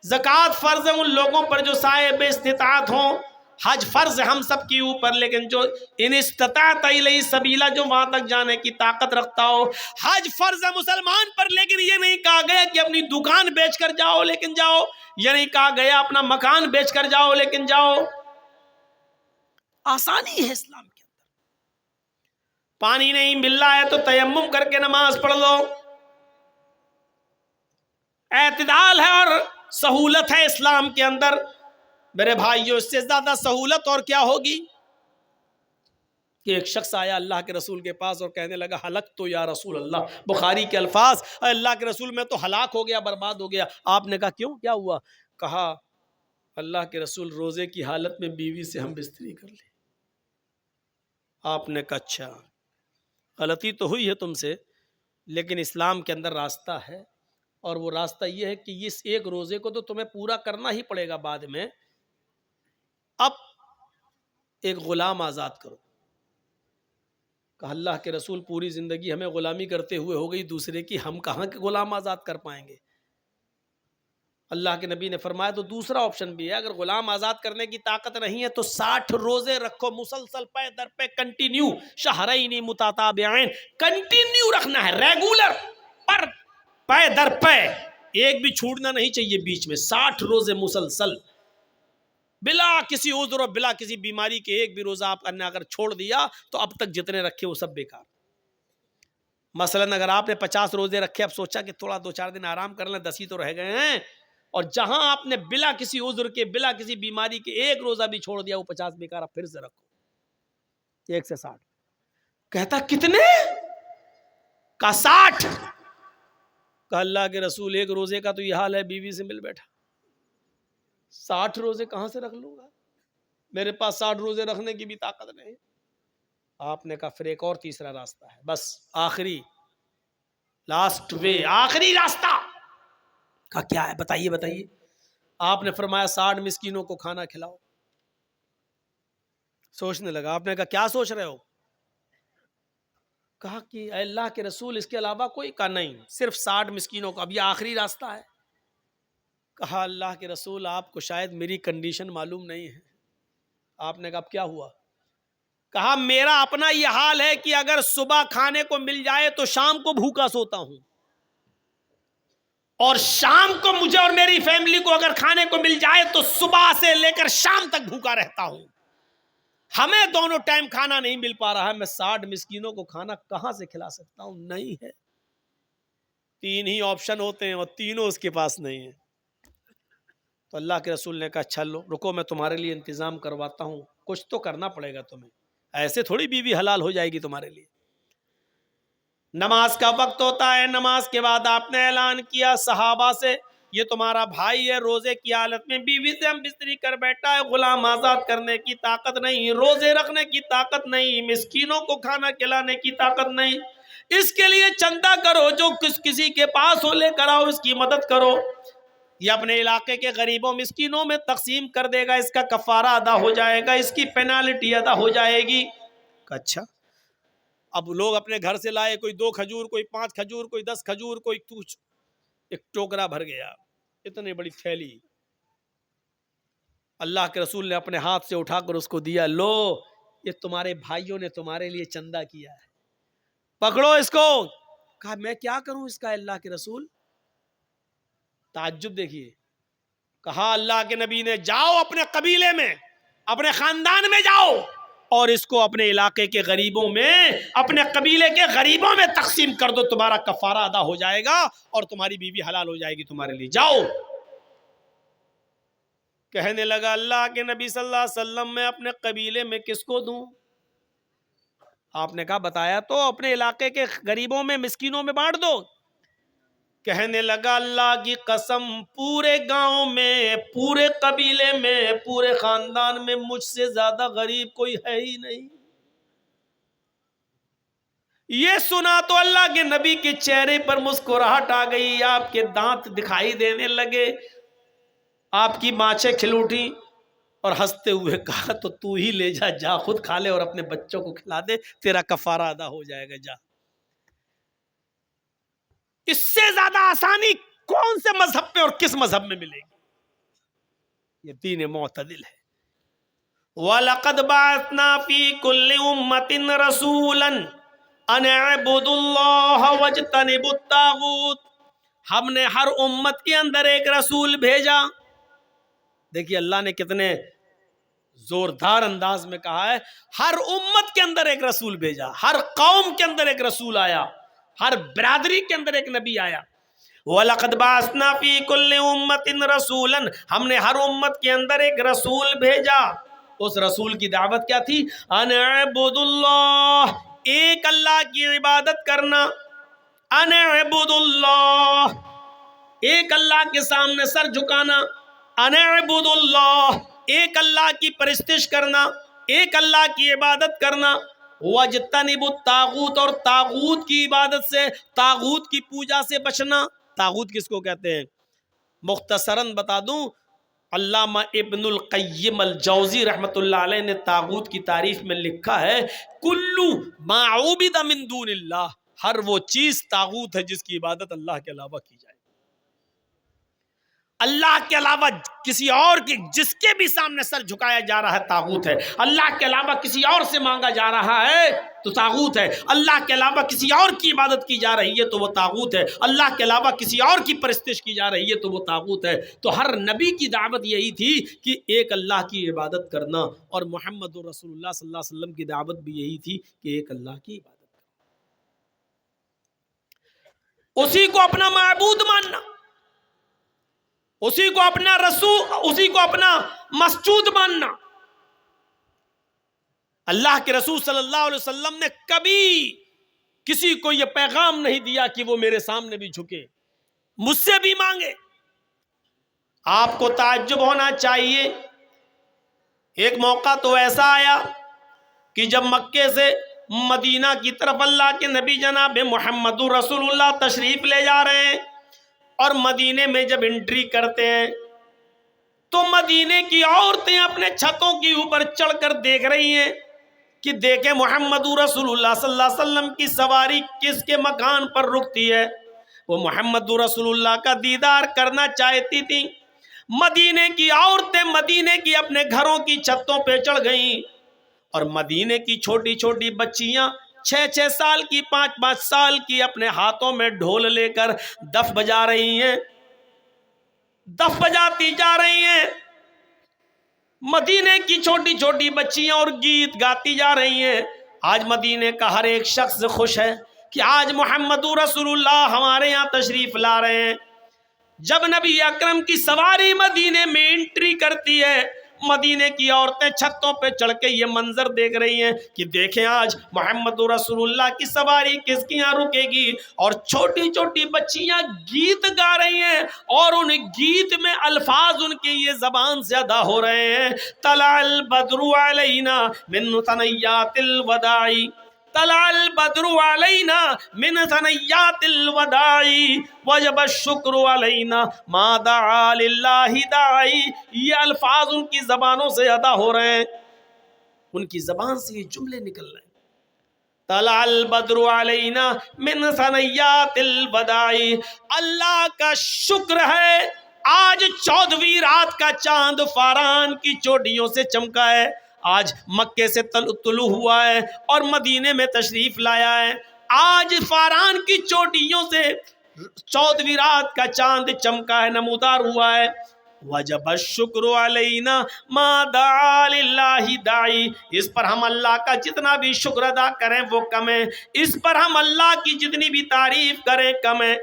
زکوٰۃ فرض ہے ان لوگوں پر جو صاحب استطاعت ہوں. حج فرض ہے ہم سب کے اوپر, لیکن جو ان استطاعت الیہ سبیلا, جو وہاں تک جانے کی طاقت رکھتا ہو. حج فرض ہے مسلمان پر, لیکن یہ نہیں کہا گیا کہ اپنی دکان بیچ کر جاؤ لیکن جاؤ. یہ نہیں کہا گیا اپنا مکان بیچ کر جاؤ لیکن جاؤ. آسانی ہے اسلام کے اندر. پانی نہیں مل رہا ہے تو تیمم کر کے نماز پڑھ لو. اعتدال ہے اور سہولت ہے اسلام کے اندر. میرے بھائیو, اس سے زیادہ سہولت اور کیا ہوگی کہ ایک شخص آیا اللہ کے رسول کے پاس اور کہنے لگا ہلک تو یا رسول اللہ. بخاری کے الفاظ, اللہ کے رسول میں تو ہلاک ہو گیا, برباد ہو گیا. آپ نے کہا کیوں, کیا ہوا؟ کہا اللہ کے رسول روزے کی حالت میں بیوی سے ہم بستری کر لیں. آپ نے کہا اچھا, غلطی تو ہوئی ہے تم سے, لیکن اسلام کے اندر راستہ ہے, اور وہ راستہ یہ ہے کہ اس ایک روزے کو تو تمہیں پورا کرنا ہی پڑے گا بعد میں. اب ایک غلام آزاد کرو. کہا اللہ کے رسول پوری زندگی ہمیں غلامی کرتے ہوئے ہو گئی دوسرے کی, ہم کہاں کے غلام آزاد کر پائیں گے. اللہ کے نبی نے فرمایا تو دوسرا آپشن بھی ہے, اگر غلام آزاد کرنے کی طاقت نہیں ہے تو 60 روزے رکھو مسلسل, پے در پہ کنٹینیو, شہرین متتابعین, کنٹینیو رکھنا ہے, ریگولر, پر پے در پے, ایک بھی چھوٹنا نہیں چاہیے بیچ میں. 60 روزے مسلسل بلا کسی عذر اور بلا کسی بیماری کے. ایک بھی روزہ آپ نے اگر چھوڑ دیا تو اب تک جتنے رکھے وہ سب بیکار. مثلا اگر آپ نے 50 روزے رکھے, اب سوچا کہ تھوڑا 2-4 دن آرام کر لیں, 10 ہی تو رہ گئے ہیں, اور جہاں آپ نے بلا کسی عذر کے, بلا کسی بیماری کے ایک روزہ بھی چھوڑ دیا, وہ 50 بیکار. اب پھر سے رکھو 1 سے 60. کہتا کتنے؟ کا 60. کہا اللہ کے رسول ایک روزے کا تو یہ حال ہے, بیوی سے مل بیٹھا, 60 روزے کہاں سے رکھ لوں گا, میرے پاس 60 روزے رکھنے کی بھی طاقت نہیں. آپ نے کہا پھر ایک اور تیسرا راستہ ہے, بس آخری لاسٹ وے, آخری راستہ. کہا کیا ہے, بتائیے بتائیے. آپ نے فرمایا 60 مسکینوں کو کھانا کھلاؤ. سوچنے لگا. آپ نے کہا کیا سوچ رہے ہو؟ کہا کہ اے اللہ کے رسول اس کے علاوہ کوئی؟ کہا نہیں, صرف 60 مسکینوں کو, اب یہ آخری راستہ ہے. کہا اللہ کے رسول آپ کو شاید میری کنڈیشن معلوم نہیں ہے. آپ نے کہا اب کیا ہوا؟ کہا میرا اپنا یہ حال ہے کہ اگر صبح کھانے کو مل جائے تو شام کو بھوکا سوتا ہوں, اور شام کو مجھے اور میری فیملی کو اگر کھانے کو مل جائے تو صبح سے لے کر شام تک بھوکا رہتا ہوں. ہمیں دونوں ٹائم کھانا نہیں مل پا رہا ہے, میں 60 مسکینوں کو کھانا کہاں سے کھلا سکتا ہوں؟ نہیں ہے. 3 ہی آپشن ہوتے ہیں اور تینوں اس کے پاس نہیں ہیں. تو اللہ کے رسول نے کہا چلو رکو, میں تمہارے لیے انتظام کرواتا ہوں, کچھ تو کرنا پڑے گا تمہیں, ایسے تھوڑی بیوی حلال ہو جائے گی تمہارے لیے. نماز کا وقت ہوتا ہے، نماز کے بعد آپ نے اعلان کیا صحابہ سے یہ تمہارا بھائی ہے، روزے کی حالت میں بیوی سے ہم بستری کر بیٹھا ہے، غلام آزاد کرنے کی طاقت نہیں، روزے رکھنے کی طاقت نہیں، مسکینوں کو کھانا کھلانے کی طاقت نہیں، اس کے لیے چندہ کرو، جو کسی کے پاس ہو لے کر آؤ، اس کی مدد کرو، یہ اپنے علاقے کے غریبوں مسکینوں میں تقسیم کر دے گا، اس کا کفارہ ادا ہو جائے گا، اس کی پینالٹی ادا ہو جائے گی۔ اچھا، اب لوگ اپنے گھر سے لائے، کوئی 2 کھجور، کوئی 5 کھجور، کوئی 10 کھجور، کوئی کچھ، ایک ٹوکرا بھر گیا، اتنی بڑی تھیلی، اللہ کے رسول نے اپنے ہاتھ سے اٹھا کر اس کو دیا، لو یہ تمہارے بھائیوں نے تمہارے لیے چندہ کیا ہے، پکڑو اس کو۔ کہا میں کیا کروں اس کا اللہ کے رسول؟ تعجب دیکھیے، کہا اللہ کے نبی نے جاؤ اپنے قبیلے میں، اپنے خاندان میں جاؤ اور اس کو اپنے علاقے کے غریبوں میں، اپنے قبیلے کے غریبوں میں تقسیم کر دو، تمہارا کفارہ ادا ہو جائے گا اور تمہاری بیوی حلال ہو جائے گی تمہارے لیے، جاؤ۔ کہنے لگا اللہ کے نبی صلی اللہ علیہ وسلم میں اپنے قبیلے میں کس کو دوں؟ آپ نے کہا بتایا تو، اپنے علاقے کے غریبوں میں مسکینوں میں بانٹ دو۔ کہنے لگا اللہ کی قسم، پورے گاؤں میں، پورے قبیلے میں، پورے خاندان میں مجھ سے زیادہ غریب کوئی ہے ہی نہیں۔ یہ سنا تو اللہ کے نبی کے چہرے پر مسکراہٹ آ گئی، آپ کے دانت دکھائی دینے لگے، آپ کی مانچیں کھل اٹھی اور ہنستے ہوئے کہا تو ہی لے جا، جا خود کھا لے اور اپنے بچوں کو کھلا دے، تیرا کفارہ ادا ہو جائے گا، جا۔ اس سے زیادہ آسانی کون سے مذہب پہ اور کس مذہب میں ملے گی؟ یہ دین معتدل ہے۔ وَلَقَدْ بَعَثْنَا فِي كُلِّ أُمَّةٍ رَسُولًا أَنِ اعْبُدُوا اللَّهَ وَاجْتَنِبُوا الطَّاغُوتَ، ہم نے ہر امت کے اندر ایک رسول بھیجا۔ دیکھیے اللہ نے کتنے زوردار انداز میں کہا ہے، ہر امت کے اندر ایک رسول بھیجا، ہر قوم کے اندر ایک رسول آیا، ہر برادری کے اندر ایک نبی آیا۔ وَلَقَدْ بَعَثْنَا فِي كُلِّ أُمَّةٍ رَسُولًا، ہم نے ہر امت کے اندر ایک رسول بھیجا۔ اس رسول کی دعوت کیا تھی؟ ان اعبدوا اللہ، ایک اللہ کی عبادت کرنا، ان اعبدوا اللہ، ایک اللہ کے سامنے سر جھکانا، ان اعبدوا اللہ، ایک اللہ کی پرستش کرنا، ایک اللہ کی عبادت کرنا، وَاجْتَنِبُوا الطَّاغُوتَ، اور طاغوت کی عبادت سے، طاغوت کی پوجا سے بچنا۔ طاغوت کس کو کہتے ہیں؟ مختصراً بتا دوں، علامہ ابن القیم الجوزی رحمۃ اللہ علیہ نے طاغوت کی تعریف میں لکھا ہے، کلو ما عبد من دون اللہ، ہر وہ چیز طاغوت ہے جس کی عبادت اللہ کے علاوہ کی جائے، اللہ کے علاوہ کسی اور کی، جس کے بھی سامنے سر جھکایا جا رہا ہے طاغوت ہے، اللہ کے علاوہ کسی اور سے مانگا جا رہا ہے تو طاغوت ہے، اللہ کے علاوہ کسی اور کی عبادت کی جا رہی ہے تو وہ طاغوت ہے، اللہ کے علاوہ کسی اور کی پرستش کی جا رہی ہے تو وہ طاغوت ہے۔ تو ہر نبی کی دعوت یہی تھی کہ ایک اللہ کی عبادت کرنا، اور محمد رسول اللہ صلی اللہ علیہ وسلم کی دعوت بھی یہی تھی کہ ایک اللہ کی عبادت کرنا، اسی کو اپنا معبود ماننا، اسی کو اپنا رسول، اسی کو اپنا مسجود ماننا۔ اللہ کے رسول صلی اللہ علیہ وسلم نے کبھی کسی کو یہ پیغام نہیں دیا کہ وہ میرے سامنے بھی جھکے، مجھ سے بھی مانگے۔ آپ کو تعجب ہونا چاہیے، ایک موقع تو ایسا آیا کہ جب مکے سے مدینہ کی طرف اللہ کے نبی جناب محمد رسول اللہ تشریف لے جا رہے ہیں، اور مدینے میں جب انٹری کرتے ہیں تو مدینے کی عورتیں اپنے چھتوں کے اوپر چڑھ کر دیکھ رہی ہیں کہ دیکھیں محمد رسول اللہ صلی اللہ علیہ وسلم کی سواری کس کے مکان پر رکتی ہے۔ وہ محمد رسول اللہ کا دیدار کرنا چاہتی تھی۔ مدینے کی عورتیں مدینے کی اپنے گھروں کی چھتوں پہ چڑھ گئیں، اور مدینے کی چھوٹی چھوٹی بچیاں 6 سال کی، 5 سال کی، اپنے ہاتھوں میں ڈھول لے کر دف بجا رہی ہیں، دف بجاتی جا رہی ہیں۔ مدینے کی چھوٹی چھوٹی بچیاں اور گیت گاتی جا رہی ہیں۔ آج مدینے کا ہر ایک شخص خوش ہے کہ آج محمد رسول اللہ ہمارے یہاں تشریف لا رہے ہیں۔ جب نبی اکرم کی سواری مدینے میں انٹری کرتی ہے، مدینے کی عورتیں چھتوں پہ چڑھ کے یہ منظر دیکھ رہی ہیں کہ دیکھیں آج محمد رسول اللہ کی سواری کس کی یہاں رکے گی، اور چھوٹی چھوٹی بچیاں گیت گا رہی ہیں اور ان گیت میں الفاظ ان کی یہ زبان سے ادا ہو رہے ہیں، طلع البدر علینا من ثنیات الوداع، طلع البدر علینا من ثنیات الوداع وجب الشکر علینا ما دعا للہ داعی۔ یہ الفاظ ان کی زبانوں سے ادا ہو رہے ہیں، ان کی زبان سے یہ جملے نکل رہے ہیں، طلع البدر علینا من ثنیات الوداع۔ اللہ کا شکر ہے آج 14ویں رات کا چاند فاران کی چوٹیوں سے چمکا ہے، آج مکے سے طلوع ہوا ہے اور مدینے میں تشریف لایا ہے، آج فاران کی چوٹیوں سے 14ویں رات کا چاند چمکا ہے، نمودار ہوا ہے۔ وجب الشکر علینا ما دعا للہ داعی، اس پر ہم اللہ کا جتنا بھی شکر ادا کریں وہ کم ہے، اس پر ہم اللہ کی جتنی بھی تعریف کریں کم ہے۔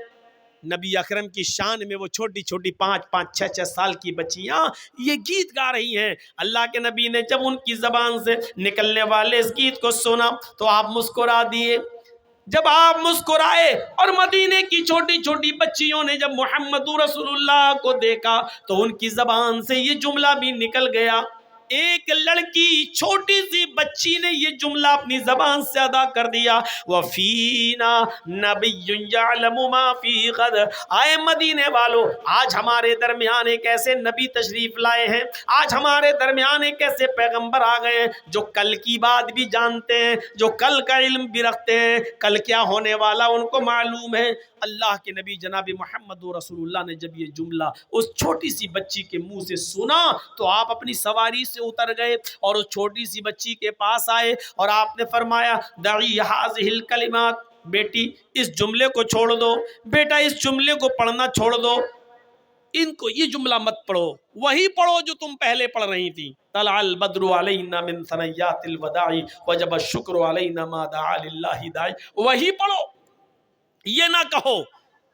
نبی اکرم کی شان میں وہ چھوٹی چھوٹی 5-5 6-6 سال کی بچیاں یہ گیت گا رہی ہیں۔ اللہ کے نبی نے جب ان کی زبان سے نکلنے والے اس گیت کو سنا تو آپ مسکرا دیے۔ جب آپ مسکرائے اور مدینے کی چھوٹی چھوٹی بچیوں نے جب محمد رسول اللہ کو دیکھا تو ان کی زبان سے یہ جملہ بھی نکل گیا۔ ایک لڑکی چھوٹی سی بچی نے یہ جملہ اپنی زبان سے ادا کر دیا، وَفِينَا نَبِيٌّ يَعْلَمُ مَا فِي غَدٍ۔ آئے مدینے والو، آج ہمارے درمیان ایک ایسے نبی تشریف لائے ہیں، آج ہمارے درمیان ایک ایسے پیغمبر آ گئے ہیں جو کل کی بات بھی جانتے ہیں، جو کل کا علم بھی رکھتے ہیں، کل کیا ہونے والا ان کو معلوم ہے۔ اللہ کے نبی جناب محمد رسول اللہ نے جب یہ جملہ اس چھوٹی سی بچی کے منہ سے سنا تو آپ اپنی سواری سے اتر گئے اور اس چھوٹی سی بچی کے پاس آئے اور آپ نے فرمایا دعی ہذہ الکلمات، بیٹی اس جملے کو چھوڑ دو، بیٹا اس جملے کو پڑھنا چھوڑ دو، ان کو یہ جملہ مت پڑھو، وہی پڑھو جو تم پہلے پڑھ رہی تھی، طلع البدر علینا من ثنیات الوداع وجب الشکر علینا ما دعا للہ داعی، وہی پڑھو، یہ نہ کہو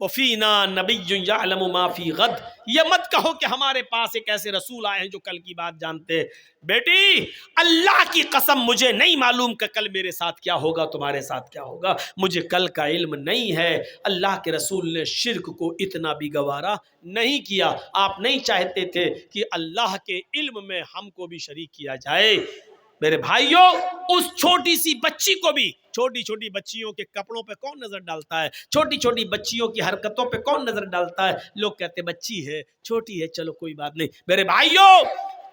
وَفِينَا نَبِيٌّ يَعْلَمُ مَا فِي غَدٍ، یہ مت کہو کہ ہمارے پاس ایک ایسے رسول آئے ہیں جو کل کی بات جانتے ہیں۔ بیٹی اللہ کی قسم مجھے نہیں معلوم کہ کل میرے ساتھ کیا ہوگا، تمہارے ساتھ کیا ہوگا، مجھے کل کا علم نہیں ہے۔ اللہ کے رسول نے شرک کو اتنا بھی گوارا نہیں کیا، آپ نہیں چاہتے تھے کہ اللہ کے علم میں ہم کو بھی شریک کیا جائے۔ میرے بھائیوں، اس چھوٹی سی بچی کو بھی، چھوٹی چھوٹی بچیوں کے کپڑوں پہ کون نظر ڈالتا ہے، چھوٹی چھوٹی بچیوں کی حرکتوں پہ کون نظر ڈالتا ہے؟ لوگ کہتے بچی ہے، چھوٹی ہے، چلو کوئی بات نہیں۔ میرے بھائیوں،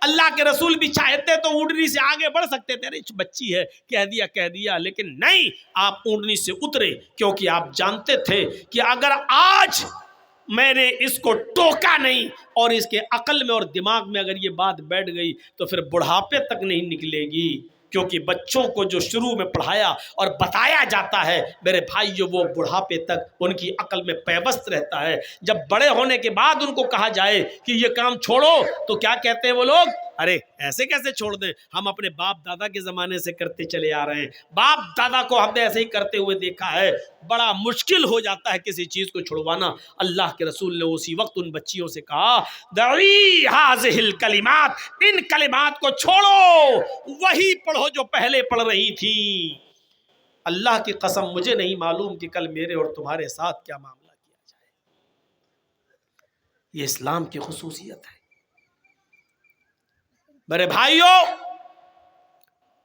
اللہ کے رسول بھی چاہتے تو اونٹنی سے آگے بڑھ سکتے تھے، ارے بچی ہے کہہ دیا، لیکن نہیں، آپ اونٹنی سے اترے کیونکہ آپ جانتے تھے کہ اگر آج میں نے اس کو ٹوکا نہیں اور اس کے عقل میں اور دماغ میں اگر یہ بات بیٹھ گئی تو پھر بڑھاپے تک نہیں نکلے گی، کیونکہ بچوں کو جو شروع میں پڑھایا اور بتایا جاتا ہے میرے بھائیو وہ بڑھاپے تک ان کی عقل میں پیوست رہتا ہے۔ جب بڑے ہونے کے بعد ان کو کہا جائے کہ یہ کام چھوڑو تو کیا کہتے ہیں وہ لوگ؟ ارے ایسے کیسے چھوڑ دیں، ہم اپنے باپ دادا کے زمانے سے کرتے چلے آ رہے ہیں، باپ دادا کو ہم نے ایسے ہی کرتے ہوئے دیکھا ہے، بڑا مشکل ہو جاتا ہے کسی چیز کو چھڑوانا۔ اللہ کے رسول نے اسی وقت ان بچیوں سے کہا دعی ہذہ الکلمات، ان کلمات کو چھوڑو، وہی پڑھو جو پہلے پڑھ رہی تھی۔ اللہ کی قسم مجھے نہیں معلوم کہ کل میرے اور تمہارے ساتھ کیا معاملہ کیا جائے۔ یہ اسلام کی خصوصیت ہے میرے بھائیوں،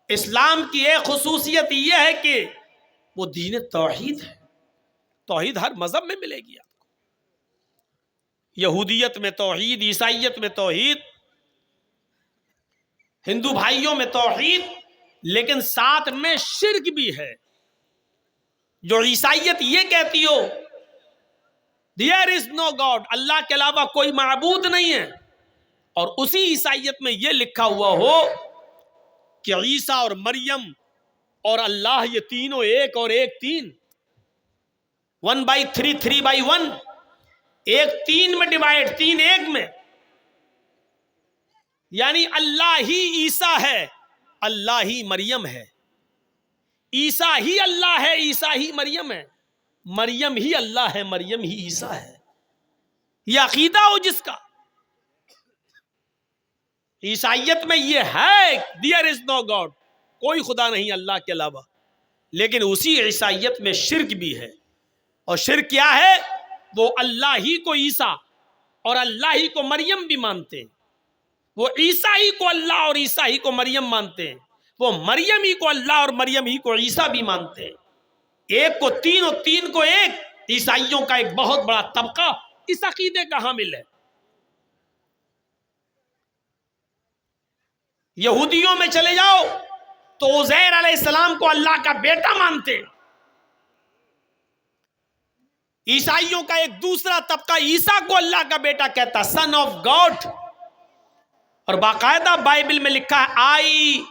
اسلام کی ایک خصوصیت یہ ہے کہ وہ دین توحید ہے۔ توحید ہر مذہب میں ملے گی آپ کو، یہودیت میں توحید، عیسائیت میں توحید، ہندو بھائیوں میں توحید، لیکن ساتھ میں شرک بھی ہے۔ جو عیسائیت یہ کہتی ہو There is no God، اللہ کے علاوہ کوئی معبود نہیں ہے، اور اسی عیسائیت میں یہ لکھا ہوا ہو کہ عیسیٰ اور مریم اور اللہ یہ تینوں ایک اور ایک تین، 1/3 3/1، ایک تین میں ڈیوائڈ، تین ایک میں، یعنی اللہ ہی عیسیٰ ہے، اللہ ہی مریم ہے، عیسیٰ ہی اللہ ہے، عیسیٰ ہی مریم ہے، مریم ہی اللہ ہے، مریم ہی عیسیٰ ہے۔ یہ عقیدہ ہو جس کا، عیسائیت میں یہ ہے دیئر از نو گاڈ، کوئی خدا نہیں اللہ کے علاوہ، لیکن اسی عیسائیت میں شرک بھی ہے. اور شرک کیا ہے؟ وہ اللہ ہی کو عیسیٰ اور اللہ ہی کو مریم بھی مانتے ہیں. وہ عیسیٰ ہی کو اللہ اور عیسیٰ ہی کو مریم مانتے ہیں. وہ مریم ہی کو اللہ اور مریم ہی کو عیسیٰ بھی مانتے ہیں. ایک کو تین اور تین کو ایک. عیسائیوں کا ایک بہت بڑا طبقہ اس عقیدے کا حامل ہے. یہودیوں میں چلے جاؤ تو عزیر علیہ السلام کو اللہ کا بیٹا مانتے. عیسائیوں کا ایک دوسرا طبقہ عیسیٰ کو اللہ کا بیٹا کہتا، سن آف گاڈ. اور باقاعدہ بائبل میں لکھا ہے آئی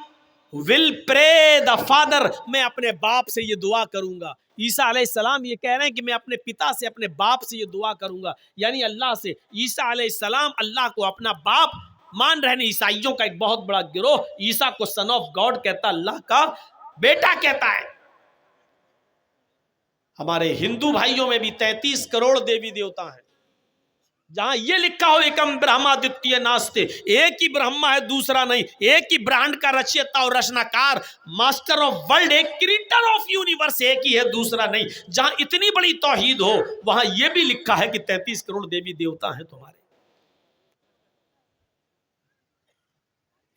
ول پرے دا فادر، میں اپنے باپ سے یہ دعا کروں گا. عیسیٰ علیہ السلام یہ کہہ رہے ہیں کہ میں اپنے پتا سے، اپنے باپ سے یہ دعا کروں گا، یعنی اللہ سے. عیسیٰ علیہ السلام اللہ کو اپنا باپ مان رہے ہیں. عیسائیوں کا ایک بہت بڑا گروہ عیسیٰ کو سن آف گاڈ کہتا، اللہ کا بیٹا کہتا ہے. ہمارے ہندو بھائیوں میں بھی 33 کروڑ دیوی دیوتا ہیں. جہاں یہ لکھا ہو ایکم برہمادتیہ ناستے، ایک ہی برہما ہے دوسرا نہیں، ایک ہی برانڈ کا رچیتا اور رچناکار، ماسٹر آف ورلڈ، ایک کریٹر آف یونیورس ایک ہی ہے دوسرا نہیں. جہاں اتنی بڑی توحید ہو وہاں یہ بھی لکھا ہے کہ 33 کروڑ دیوی دیوتا ہیں تمہارے.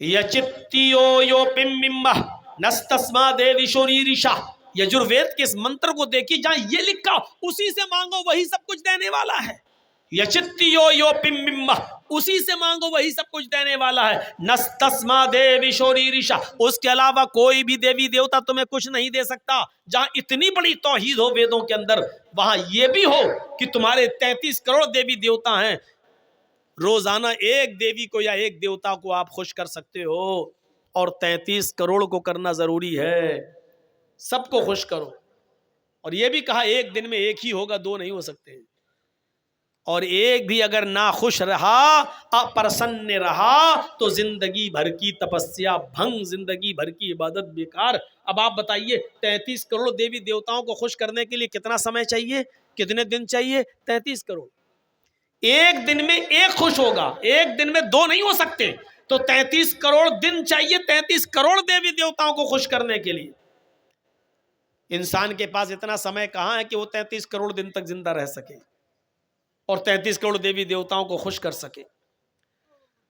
یچتیو یو پمبہ نستسما دیوی شوریریشا. یجروید کے اس منتر کو دیکھیے، جہاں یہ لکھا اسی سے مانگو وہی سب کچھ دینے والا ہے. یچتیو یو پمبہ، اسی سے مانگو وہی سب کچھ دینے والا ہے. نستسما دیوی شوریریشا، اس کے علاوہ کوئی بھی دیوی دیوتا تمہیں کچھ نہیں دے سکتا. جہاں اتنی بڑی توحید ہو ویدوں کے اندر، وہاں یہ بھی ہو کہ تمہارے 33 کروڑ دیوی دیوتا ہیں. روزانہ ایک دیوی کو یا ایک دیوتا کو آپ خوش کر سکتے ہو، اور 33 کروڑ کو کرنا ضروری ہے. سب کو خوش کرو. اور یہ بھی کہا ایک دن میں ایک ہی ہوگا، دو نہیں ہو سکتے. اور ایک بھی اگر ناخوش رہا، اپرسن رہا، تو زندگی بھر کی تپسیا بھنگ، زندگی بھر کی عبادت بیکار. اب آپ بتائیے 33 کروڑ دیوی دیوتاؤں کو خوش کرنے کے لیے کتنا سمے چاہیے، کتنے دن چاہیے؟ 33 کروڑ. ایک دن میں ایک خوش ہوگا، ایک دن میں دو نہیں ہو سکتے. تو 33 کروڑ دن چاہیے 33 کروڑ دیوی دیوتاؤں کو خوش کرنے کے لیے. انسان کے پاس اتنا سمے کہاں ہے کہ وہ 33 کروڑ دن تک زندہ رہ سکے اور 33 کروڑ دیوی دیوتاؤں کو خوش کر سکے.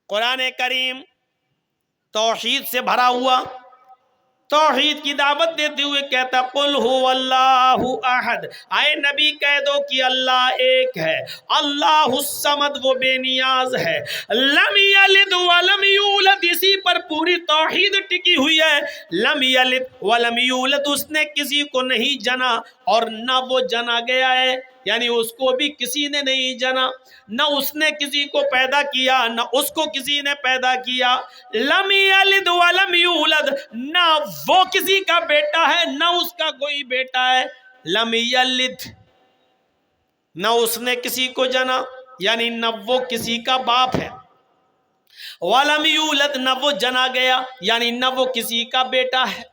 قرآن کریم توحید سے بھرا ہوا، توحید کی دعوت دیتے ہوئے کہتا قل هو اللہ احد، اے نبی کہہ دو کہ اللہ ایک ہے. اللہ الصمد، وہ بے نیاز ہے. لم یلد ولم یولد، اسی پر پوری توحید ٹکی ہوئی ہے. لم یلد ولم یولد، اس نے کسی کو نہیں جنا اور نہ وہ جنا گیا ہے، یعنی اس کو بھی کسی نے نہیں جنا. نہ اس نے کسی کو پیدا کیا، نہ اس کو کسی نے پیدا کیا. لم یلد ولم یولد، نہ وہ کسی کا بیٹا ہے نہ اس کا کوئی بیٹا ہے. لم یلد، نہ اس نے کسی کو جنا، یعنی نہ وہ کسی کا باپ ہے. ولم یولد، نہ وہ جنا گیا، یعنی نہ وہ کسی کا بیٹا ہے.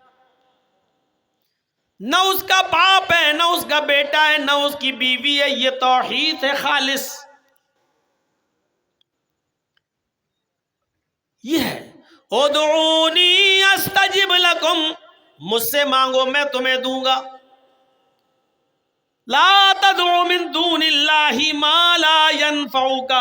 نہ اس کا باپ ہے، نہ اس کا بیٹا ہے، نہ اس کی بیوی ہے. یہ توحید ہے خالص. یہ ہے ادعونی استجب لکم، مجھ سے مانگو میں تمہیں دوں گا. لا تدعو من دون اللہ ما لا ينفعک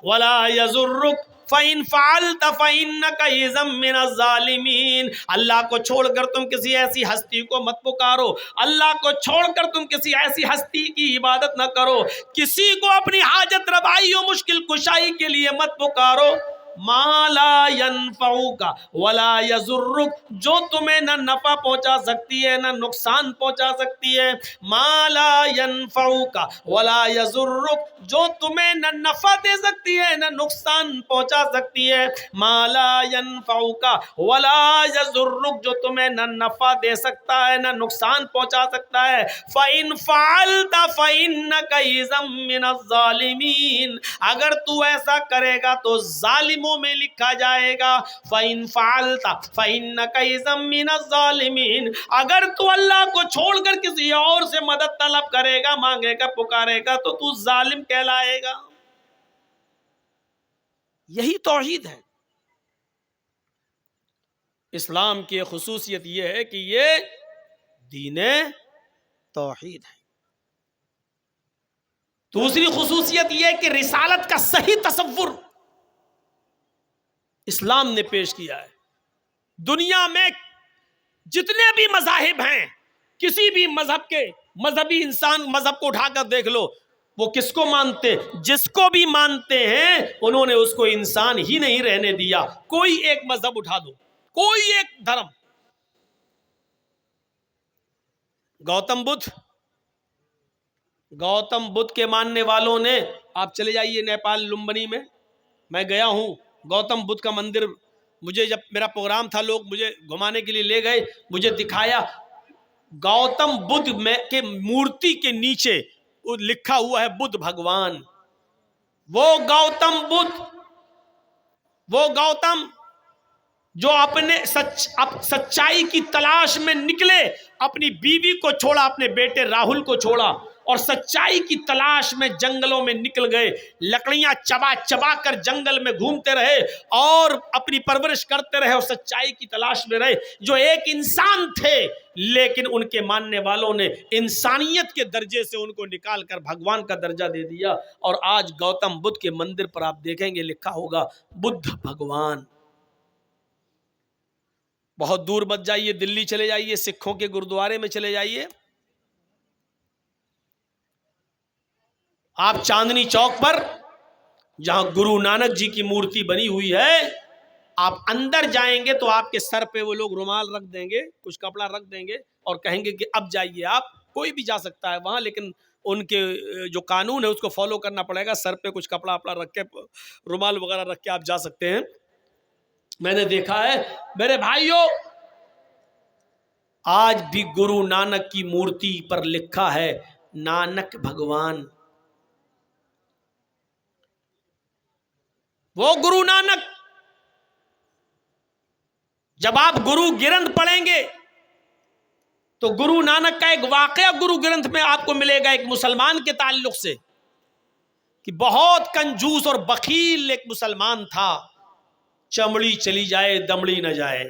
ولا یضرک فَإِن فَعَلْتَ فَإِنَّكَ إِذًا مِّنَ الظَّالِمِينَ. اللہ کو چھوڑ کر تم کسی ایسی ہستی کو مت پکارو، اللہ کو چھوڑ کر تم کسی ایسی ہستی کی عبادت نہ کرو، کسی کو اپنی حاجت روائی و مشکل کشائی کے لیے مت پکارو. ما لا ينفعک ولا یضرک، جو تمہیں نہ نفع پہنچا سکتی ہے نہ نقصان پہنچا سکتی ہے. ما لا ينفعک ولا یضرک، جو تمہیں نہ نفع دے سکتی ہے نہ نقصان پہنچا سکتی ہے. ما لا ينفعک ولا یضرک، جو تمہیں نہ نفع دے سکتا ہے نہ نقصان پہنچا سکتا ہے. فَإِن فَعَلْتَ فَإِنَّكَ إِذًا مِّنَ الظَّالِمِينَ، اگر تو ایسا کرے گا تو ظالموں میں لکھا جائے گا. فَإِن فَعَلْتَ فَإِنَّكَ إِذًا مِّنَ الظَّالِمِينَ، اگر تو اللہ کو چھوڑ کر کسی اور سے مدد طلب کرے گا، مانگے گا، پکارے گا، تو تو ظالم کہلائے گا. یہی توحید ہے. اسلام کی خصوصیت یہ ہے کہ یہ دین توحید ہے۔ دوسری خصوصیت یہ کہ رسالت کا صحیح تصور اسلام نے پیش کیا ہے۔ دنیا میں جتنے بھی مذاہب ہیں، کسی بھی مذہب کے مذہبی انسان مذہب کو اٹھا کر دیکھ لو، وہ کس کو مانتے؟ جس کو بھی مانتے ہیں انہوں نے اس کو انسان ہی نہیں رہنے دیا۔ کوئی ایک مذہب اٹھا دو، کوئی ایک دھرم۔ گوتم بدھ کے ماننے والوں نے، آپ چلے جائیے نیپال لمبنی میں گیا ہوں، گوتم بدھ کا مندر، مجھے جب میرا پروگرام تھا لوگ مجھے گھمانے کے لیے لے گئے، مجھے دکھایا گوتم بدھ میں کے مورتی کے نیچے لکھا ہوا ہے بدھ بھگوان۔ وہ گوتم جو اپنے سچائی کی تلاش میں نکلے، اپنی بیوی کو چھوڑا، اپنے بیٹے راہل کو چھوڑا اور سچائی کی تلاش میں جنگلوں میں نکل گئے، لکڑیاں چبا چبا کر جنگل میں گھومتے رہے اور اپنی پرورش کرتے رہے اور سچائی کی تلاش میں رہے۔ جو ایک انسان تھے لیکن ان کے ماننے والوں نے انسانیت کے درجے سے ان کو نکال کر بھگوان کا درجہ دے دیا، اور آج گوتم بدھ کے مندر پر آپ دیکھیں گے لکھا ہوگا بدھ بھگوان۔ بہت دور مت جائیے، دلی چلے جائیے، سکھوں کے گردوارے میں چلے جائیے، آپ چاندنی چوک پر جہاں گرو نانک جی کی مورتی بنی ہوئی ہے، آپ اندر جائیں گے تو آپ کے سر پہ وہ لوگ رومال رکھ دیں گے، کچھ کپڑا رکھ دیں گے اور کہیں گے کہ اب جائیے۔ آپ کوئی بھی جا سکتا ہے وہاں، لیکن ان کے جو قانون ہے اس کو فالو کرنا پڑے گا۔ سر پہ کچھ کپڑا اپنا رکھ کے، رومال وغیرہ رکھ کے آپ جا سکتے ہیں۔ میں نے دیکھا ہے میرے بھائیوں، آج بھی گرو نانک کی مورتی پر لکھا ہے نانک بھگوان۔ وہ گرو نانک، جب آپ گرو گرنتھ پڑھیں گے تو گرو نانک کا ایک واقعہ گرو گرنتھ میں آپ کو ملے گا ایک مسلمان کے تعلق سے، کہ بہت کنجوس اور بخیل ایک مسلمان تھا، چمڑی چلی جائے دمڑی نہ جائے،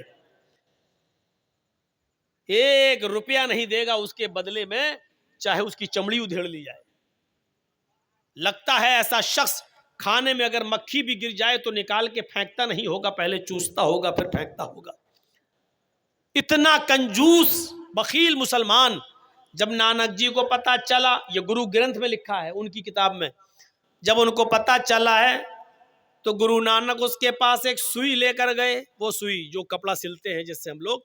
1 روپیہ نہیں دے گا اس کے بدلے میں، چاہے اس کی چمڑی ادھیڑ لی جائے۔ لگتا ہے ایسا شخص کھانے میں اگر مکھی بھی گر جائے تو نکال کے پھینکتا نہیں ہوگا، پہلے چوستا ہوگا پھر پھینکتا ہوگا۔ اتنا کنجوس بخیل مسلمان۔ جب نانک جی کو پتا چلا، یہ گرو گرنتھ میں لکھا ہے ان کی کتاب میں، جب ان کو پتا چلا ہے تو گرو نانک اس کے پاس ایک سوئی لے کر گئے، وہ سوئی جو کپڑا سلتے ہیں جس سے ہم لوگ،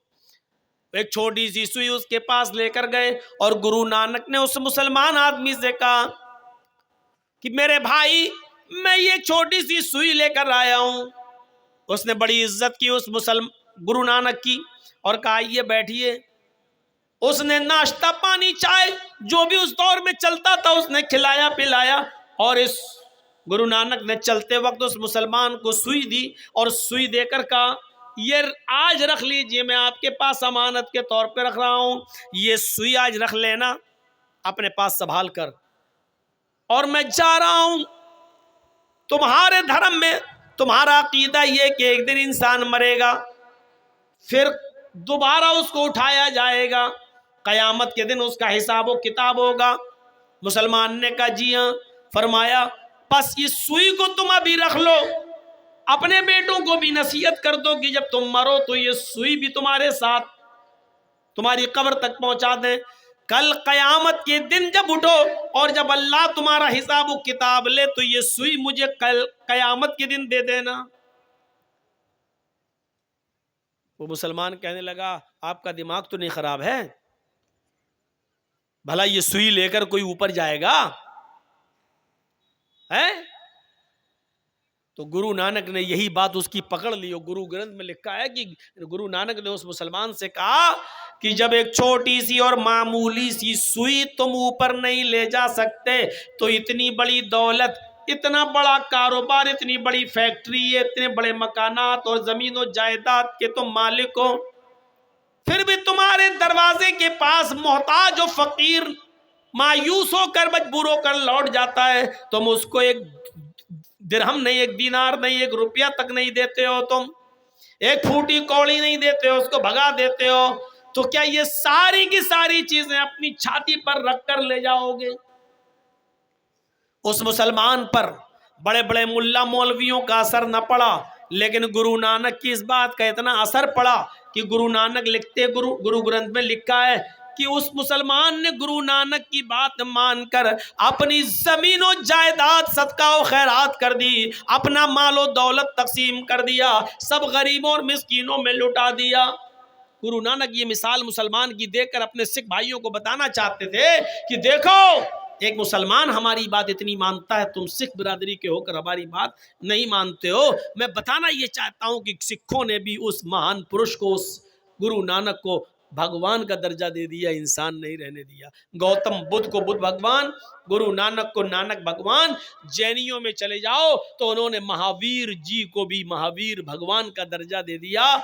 ایک چھوٹی سی سوئی اس کے پاس لے کر گئے، اور گرو نانک نے اس مسلمان آدمی سے کہا کہ میرے بھائی میں یہ چھوٹی سی سوئی لے کر آیا ہوں۔ اس نے بڑی عزت کی اس گرو نانک کی اور کہا یہ بیٹھیے۔ اس نے ناشتہ پانی چائے جو بھی اس دور میں چلتا تھا اس نے کھلایا پلایا، اور اس گرو نانک نے چلتے وقت اس مسلمان کو سوئی دی اور سوئی دے کر کہا یہ آج رکھ لیجئے، میں آپ کے پاس امانت کے طور پہ رکھ رہا ہوں، یہ سوئی آج رکھ لینا اپنے پاس سنبھال کر، اور میں جا رہا ہوں۔ تمہارے دھرم میں تمہارا عقیدہ یہ کہ ایک دن انسان مرے گا، پھر دوبارہ اس کو اٹھایا جائے گا، قیامت کے دن اس کا حساب و کتاب ہوگا۔ مسلمان نے کہا جی ہاں۔ فرمایا پس اس سوئی کو تم ابھی رکھ لو، اپنے بیٹوں کو بھی نصیحت کر دو کہ جب تم مرو تو یہ سوئی بھی تمہارے ساتھ تمہاری قبر تک پہنچا دیں۔ کل قیامت کے دن جب اٹھو اور جب اللہ تمہارا حساب و کتاب لے تو یہ سوئی مجھے کل قیامت کے دن دے دینا۔ وہ مسلمان کہنے لگا آپ کا دماغ تو نہیں خراب ہے؟ بھلا یہ سوئی لے کر کوئی اوپر جائے گا ہے؟ تو گرو نانک نے یہی بات اس کی پکڑ لی، اور گرو گرنتھ میں لکھا ہے کہ گرو نانک نے اس مسلمان سے کہا کہ جب ایک چھوٹی سی اور معمولی سی سوئی تم اوپر نہیں لے جا سکتے تو اتنی بڑی دولت، اتنا بڑا کاروبار، اتنی بڑی فیکٹری، اتنے بڑے مکانات اور زمین و جائیداد کے تم مالک ہو، پھر بھی تمہارے دروازے کے پاس محتاج و فقیر مایوس ہو کر مجبور ہو کر لوٹ جاتا ہے، تم اس کو ایک درہم نہیں، ایک دینار نہیں، ایک روپیہ تک نہیں دیتے ہو تم۔ ایک پھوٹی کوڑی نہیں دیتے ہو، اس کو بھگا دیتے ہو، تو کیا یہ ساری کی ساری چیزیں اپنی چھاتی پر رکھ کر لے جاؤ گے؟ اس مسلمان پر بڑے بڑے ملا مولویوں کا اثر نہ پڑا، لیکن گرو نانک کی اس بات کا اتنا اثر پڑا کہ گرو نانک لکھتے، گرو گرنتھ میں لکھا ہے کہ اس مسلمان نے گرو نانک کی بات مان کر اپنی زمین و جائیداد صدقہ و خیرات کر دی، اپنا مال و دولت تقسیم کر دیا، سب غریبوں اور مسکینوں میں لٹا دیا۔ گرو نانک یہ مثال مسلمان کی دے کر اپنے سکھ بھائیوں کو بتانا چاہتے تھے کہ دیکھو ایک مسلمان ہماری بات اتنی مانتا ہے، تم سکھ برادری کے ہو کر ہماری بات نہیں مانتے ہو۔ میں بتانا یہ چاہتا ہوں کہ سکھوں نے بھی اس مہان پرش کو، اس گرو نانک کو بھگوان کا درجہ دے دیا، انسان نہیں رہنے دیا۔ گوتم بدھ کو بدھ بھگوان، گرو نانک کو نانک بھگوان۔ جینیوں میں چلے جاؤ تو انہوں نے مہاویر جی کو بھی مہاویر بھگوان کا درجہ دے دیا۔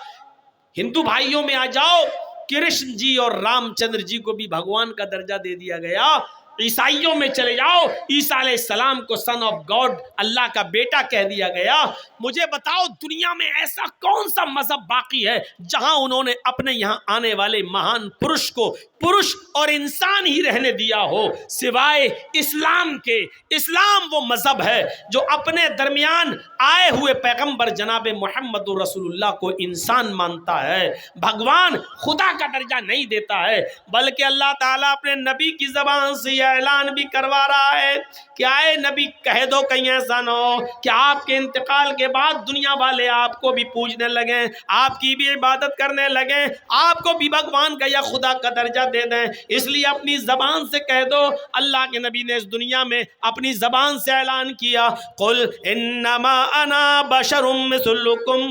ہندو بھائیوں میں آ جاؤ، کرشن جی اور رام چندر جی کو بھی بھگوان کا درجہ دے دیا گیا۔ عیسائیوں میں چلے جاؤ، عیسیٰ علیہ السلام کو سن آف گاڈ، اللہ کا بیٹا کہہ دیا گیا۔ مجھے بتاؤ دنیا میں ایسا کون سا مذہب باقی ہے جہاں انہوں نے اپنے یہاں آنے والے مہان پرش کو پرش اور انسان ہی رہنے دیا ہو، سوائے اسلام کے۔ اسلام وہ مذہب ہے جو اپنے درمیان آئے ہوئے پیغمبر جناب محمد رسول اللہ کو انسان مانتا ہے، بھگوان خدا کا درجہ نہیں دیتا ہے، بلکہ اللہ تعالیٰ اپنے نبی کی زبان سے یہ اعلان بھی کروا رہا ہے کہ آئے نبی کہہ دو کہیں ایسا نہ ہو کہ آپ کے انتقال کے بعد دنیا والے آپ کو بھی پوجنے لگیں، آپ کی بھی عبادت کرنے لگیں، آپ کو بھی بھگوان کا یا خدا کا درجہ دے دیں۔ اس لیے اپنی زبان سے کہہ دو۔ اللہ کے نبی نے اس دنیا میں اپنی زبان سے اعلان کیا، قل انما انا بشر مثلکم،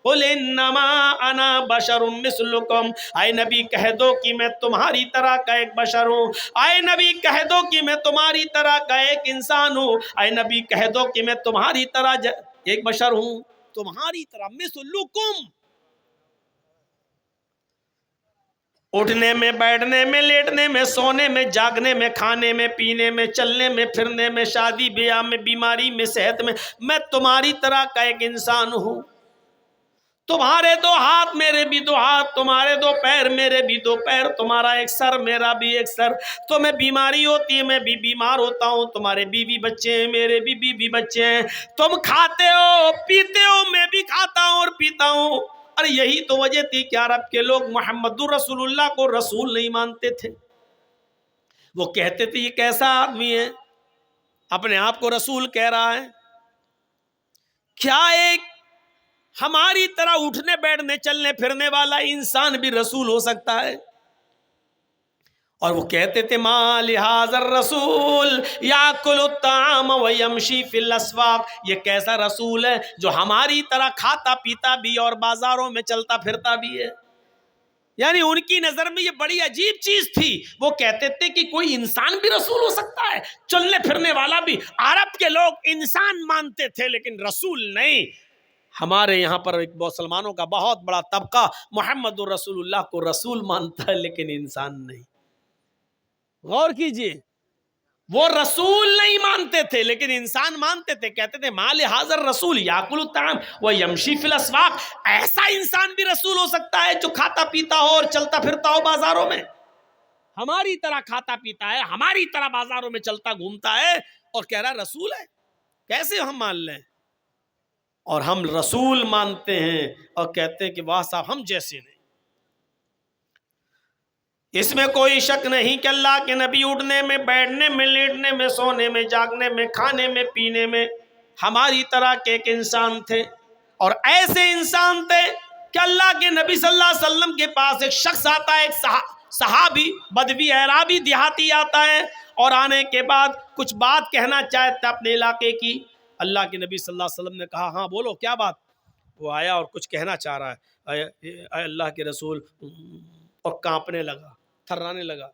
قل انما انا بشر مثلکم، اے نبی کہہ دو کہ میں تمہاری طرح کا ایک بشر ہوں، اے نبی کہہ دو کہ میں تمہاری طرح کا ایک انسان ہوں، اے نبی کہہ دو کہ میں تمہاری طرح ایک بشر ہوں، تمہاری طرح مثلکم۔ اٹھنے میں، بیٹھنے میں، لیٹنے میں، سونے میں، جاگنے میں، کھانے میں، پینے میں، چلنے میں، پھرنے میں، شادی بیاہ میں، بیماری میں، صحت میں تمہاری طرح کا ایک انسان ہوں۔ تمہارے دو ہاتھ میرے بھی دو ہاتھ، تمہارے دو پیر میرے بھی دو پیر، تمہارا ایک سر میرا بھی ایک سر، تمہیں بیماری ہوتی ہے میں بھی بیمار ہوتا ہوں، تمہارے بیوی بچے ہیں میرے بھی بیوی بچے ہیں، تم کھاتے ہو پیتے ہو میں بھی کھاتا ہوں اور پیتا ہوں۔ اور یہی تو وجہ تھی کہ عرب کے لوگ محمد رسول اللہ کو رسول نہیں مانتے تھے۔ وہ کہتے تھے یہ کیسا آدمی ہے، اپنے آپ کو رسول کہہ رہا ہے، کیا ایک ہماری طرح اٹھنے بیٹھنے چلنے پھرنے والا انسان بھی رسول ہو سکتا ہے؟ اور وہ کہتے تھے ما لہذا الرسول یاکل الطعام ویمشی فی الاسواق، یہ کیسا رسول ہے جو ہماری طرح کھاتا پیتا بھی اور بازاروں میں چلتا پھرتا بھی ہے۔ یعنی ان کی نظر میں یہ بڑی عجیب چیز تھی، وہ کہتے تھے کہ کوئی انسان بھی رسول ہو سکتا ہے، چلنے پھرنے والا بھی۔ عرب کے لوگ انسان مانتے تھے لیکن رسول نہیں۔ ہمارے یہاں پر ایک مسلمانوں کا بہت بڑا طبقہ محمد رسول اللہ کو رسول مانتا ہے لیکن انسان نہیں۔ غور کیجئے، وہ رسول نہیں مانتے تھے لیکن انسان مانتے تھے، کہتے تھے ما لہذا الرسول یاکل الطعام ویمشی فی الاسواق، ایسا انسان بھی رسول ہو سکتا ہے جو کھاتا پیتا ہو اور چلتا پھرتا ہو بازاروں میں، ہماری طرح کھاتا پیتا ہے، ہماری طرح بازاروں میں چلتا گھومتا ہے اور کہہ رہا رسول ہے؟ کیسے ہم مان لیں؟ اور ہم رسول مانتے ہیں اور کہتے ہیں کہ واہ صاحب ہم جیسے نہیں۔ اس میں کوئی شک نہیں کہ اللہ کے نبی اٹھنے میں، بیٹھنے میں، لیٹنے میں، سونے میں، جاگنے میں، کھانے میں، پینے میں ہماری طرح کے ایک انسان تھے، اور ایسے انسان تھے کہ اللہ کے نبی صلی اللہ علیہ وسلم کے پاس ایک شخص آتا ہے، ایک صحابی بدوی اعرابی دیہاتی آتا ہے، اور آنے کے بعد کچھ بات کہنا چاہتا اپنے علاقے کی۔ اللہ کے نبی صلی اللہ علیہ وسلم نے کہا ہاں بولو کیا بات؟ وہ آیا اور کچھ کہنا چاہ رہا ہے، اے اللہ کے رسول، اور کانپنے لگا، تھرانے لگا۔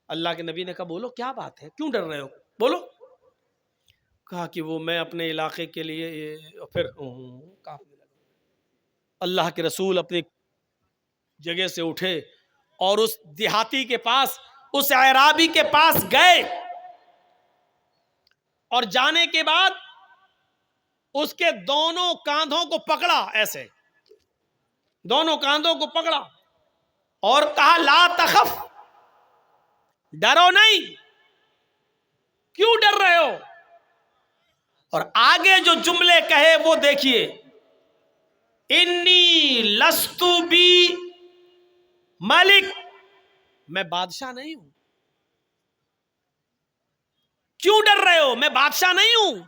اللہ کے نبی نے کہا بولو کیا بات ہے، کیوں ڈر رہے ہو، بولو۔ کہا کہ وہ میں اپنے علاقے کے لیے، پھر کانپنے لگا۔ اللہ کے رسول اپنی جگہ سے اٹھے اور اس دیہاتی کے پاس، اس اعرابی کے پاس گئے، اور جانے کے بعد اس کے دونوں کاندھوں کو پکڑا ایسے، دونوں کاندھوں کو پکڑا اور کہا لا تخف، ڈرو نہیں، کیوں ڈر رہے ہو؟ اور آگے جو جملے کہے وہ دیکھیے، انی لستو بی ملک، میں بادشاہ نہیں ہوں۔ کیوں ڈر رہے ہو؟ میں بادشاہ نہیں ہوں،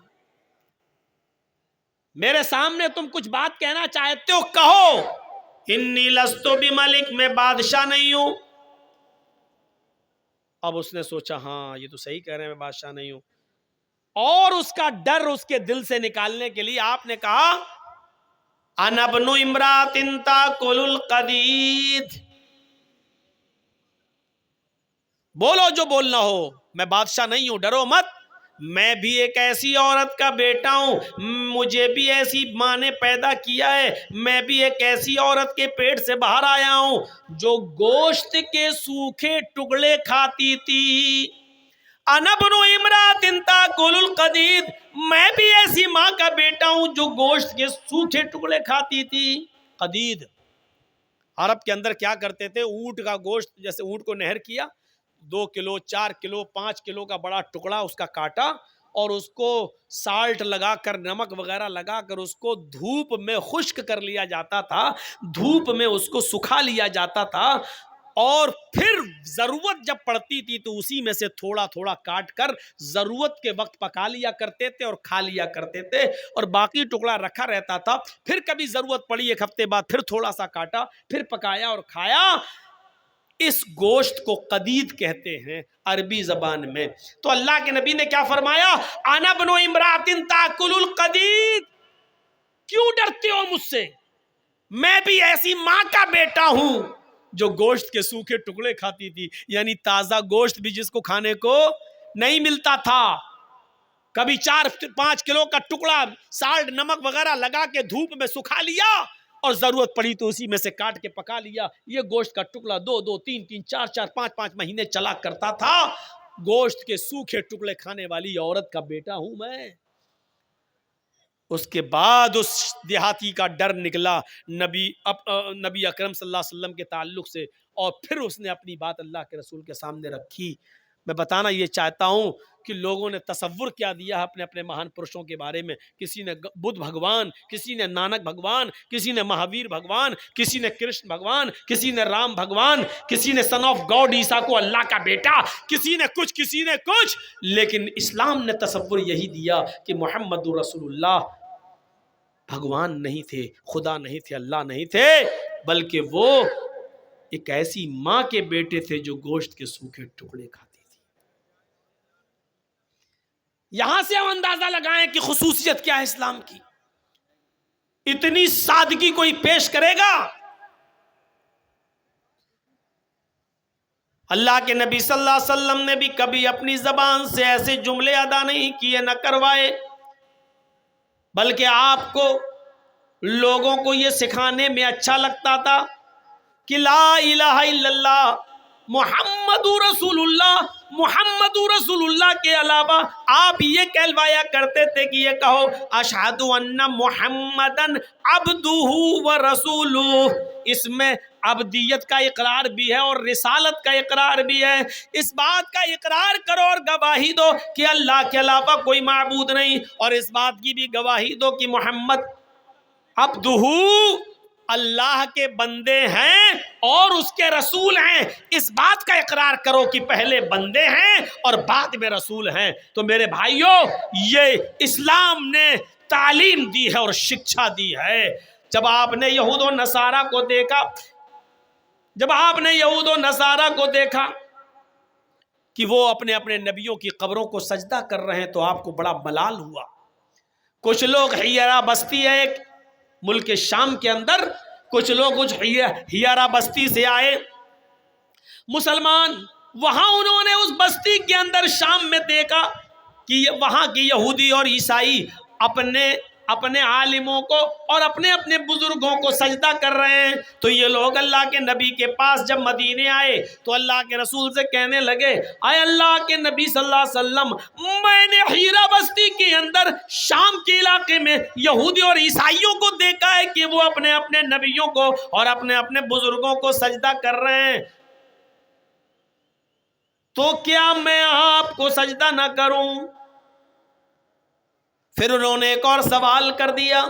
میرے سامنے تم کچھ بات کہنا چاہتے ہو کہو، انی لستو بی ملک، میں بادشاہ نہیں ہوں۔ اب اس نے سوچا ہاں یہ تو صحیح کہہ رہے ہیں، میں بادشاہ نہیں ہوں، اور اس کا ڈر اس کے دل سے نکالنے کے لیے آپ نے کہا انا ابن امرات تاکل القدید، بولو جو بولنا ہو، میں بادشاہ نہیں ہوں، ڈرو مت، میں بھی ایک ایسی عورت کا بیٹا ہوں، مجھے بھی ایسی ماں نے پیدا کیا ہے، میں بھی ایک ایسی عورت کے پیٹ سے باہر آیا ہوں جو گوشت کے سوکھے ٹکڑے کھاتی تھی۔ انا ابن امرات تاکل القدید، میں بھی ایسی ماں کا بیٹا ہوں جو گوشت کے سوکھے ٹکڑے کھاتی تھی۔ قدید عرب کے اندر کیا کرتے تھے، اونٹ کا گوشت، جیسے اونٹ کو نہر کیا، 2 کلو 4 کلو 5 کلو کا بڑا ٹکڑا اس کا کاٹا، اور اس کو سالٹ لگا کر، نمک وغیرہ لگا کر اس کو دھوپ میں خشک کر لیا جاتا تھا، دھوپ میں اس کو سکھا لیا جاتا تھا، اور پھر ضرورت جب پڑتی تھی تو اسی میں سے تھوڑا تھوڑا کاٹ کر ضرورت کے وقت پکا لیا کرتے تھے اور کھا لیا کرتے تھے، اور باقی ٹکڑا رکھا رہتا تھا، پھر کبھی ضرورت پڑی 1 ہفتے بعد پھر تھوڑا سا کاٹا، پھر پکایا اور کھایا۔ اس گوشت کو قدید کہتے ہیں عربی زبان میں۔ تو اللہ کے نبی نے کیا فرمایا، انا ابن امرات تاکل القدید، کیوں ڈرتے ہو مجھ سے، میں بھی ایسی ماں کا بیٹا ہوں جو گوشت کے سوکھے ٹکڑے کھاتی تھی، یعنی تازہ گوشت بھی جس کو کھانے کو نہیں ملتا تھا، کبھی 4-5 کلو کا ٹکڑا سالٹ نمک وغیرہ لگا کے دھوپ میں سکھا لیا، اور ضرورت پڑی تو اسی میں سے کاٹ کے پکا لیا۔ یہ گوشت کا ٹکڑا 2-2 3-3 4-4 5-5 مہینے چلا کرتا تھا۔ گوشت کے سوکھے ٹکڑے کھانے والی عورت کا بیٹا ہوں میں۔ اس کے بعد اس دیہاتی کا ڈر نکلا نبی اکرم صلی اللہ علیہ وسلم کے تعلق سے، اور پھر اس نے اپنی بات اللہ کے رسول کے سامنے رکھی۔ میں بتانا یہ چاہتا ہوں کہ لوگوں نے تصور کیا دیا اپنے اپنے مہان پرشوں کے بارے میں، کسی نے بدھ بھگوان، کسی نے نانک بھگوان، کسی نے مہاویر بھگوان، کسی نے کرشن بھگوان، کسی نے رام بھگوان، کسی نے سن آف گاڈ عیسیٰ کو اللہ کا بیٹا، کسی نے کچھ، لیکن اسلام نے تصور یہی دیا کہ محمد رسول اللہ بھگوان نہیں تھے، خدا نہیں تھے، اللہ نہیں تھے، بلکہ وہ ایک ایسی ماں کے بیٹے تھے جو گوشت کے سوکھے ٹکڑے کھاتی تھی۔ یہاں سے ہم اندازہ لگائیں کہ خصوصیت کیا ہے اسلام کی، اتنی سادگی کوئی پیش کرے گا؟ اللہ کے نبی صلی اللہ علیہ وسلم نے بھی کبھی اپنی زبان سے ایسے جملے ادا نہیں کیے، نہ کروائے، بلکہ آپ کو، لوگوں کو یہ سکھانے میں اچھا لگتا تھا کہ لا الہ الا اللہ محمد رسول اللہ کے علاوہ آپ یہ کہلوایا کرتے تھے کہ یہ کہو اشہد ان محمدن عبدہ و رسولہ، اس میں عبدیت کا اقرار بھی ہے اور رسالت کا اقرار بھی ہے۔ اس بات کا اقرار کرو اور گواہی دو کہ اللہ کے علاوہ کوئی معبود نہیں، اور اس بات کی بھی گواہی دو کہ محمد عبدہ، اللہ کے بندے ہیں اور اس کے رسول ہیں۔ اس بات کا اقرار کرو کہ پہلے بندے ہیں اور بعد میں رسول ہیں۔ تو میرے بھائیوں، یہ اسلام نے تعلیم دی ہے اور شکشا دی ہے۔ جب آپ نے یہود و نصارہ کو دیکھا کہ وہ اپنے اپنے نبیوں کی قبروں کو سجدہ کر رہے ہیں تو آپ کو بڑا ملال ہوا۔ کچھ لوگ حیرہ بستی ہے ایک ملک شام کے اندر، کچھ لوگ حیرہ بستی سے آئے مسلمان، وہاں انہوں نے اس بستی کے اندر شام میں دیکھا کہ وہاں کے یہودی اور عیسائی اپنے اپنے عالموں کو اور اپنے اپنے بزرگوں کو سجدہ کر رہے ہیں. تو یہ لوگ اللہ کے نبی کے پاس جب مدینے آئے تو اللہ کے رسول سے کہنے لگے اے اللہ کے نبی صلی اللہ علیہ وسلم، میں نے ہیرا بستی کے اندر شام کے علاقے میں یہودی اور عیسائیوں کو دیکھا ہے کہ وہ اپنے اپنے نبیوں کو اور اپنے اپنے بزرگوں کو سجدہ کر رہے ہیں، تو کیا میں آپ کو سجدہ نہ کروں؟ پھر انہوں نے ایک اور سوال کر دیا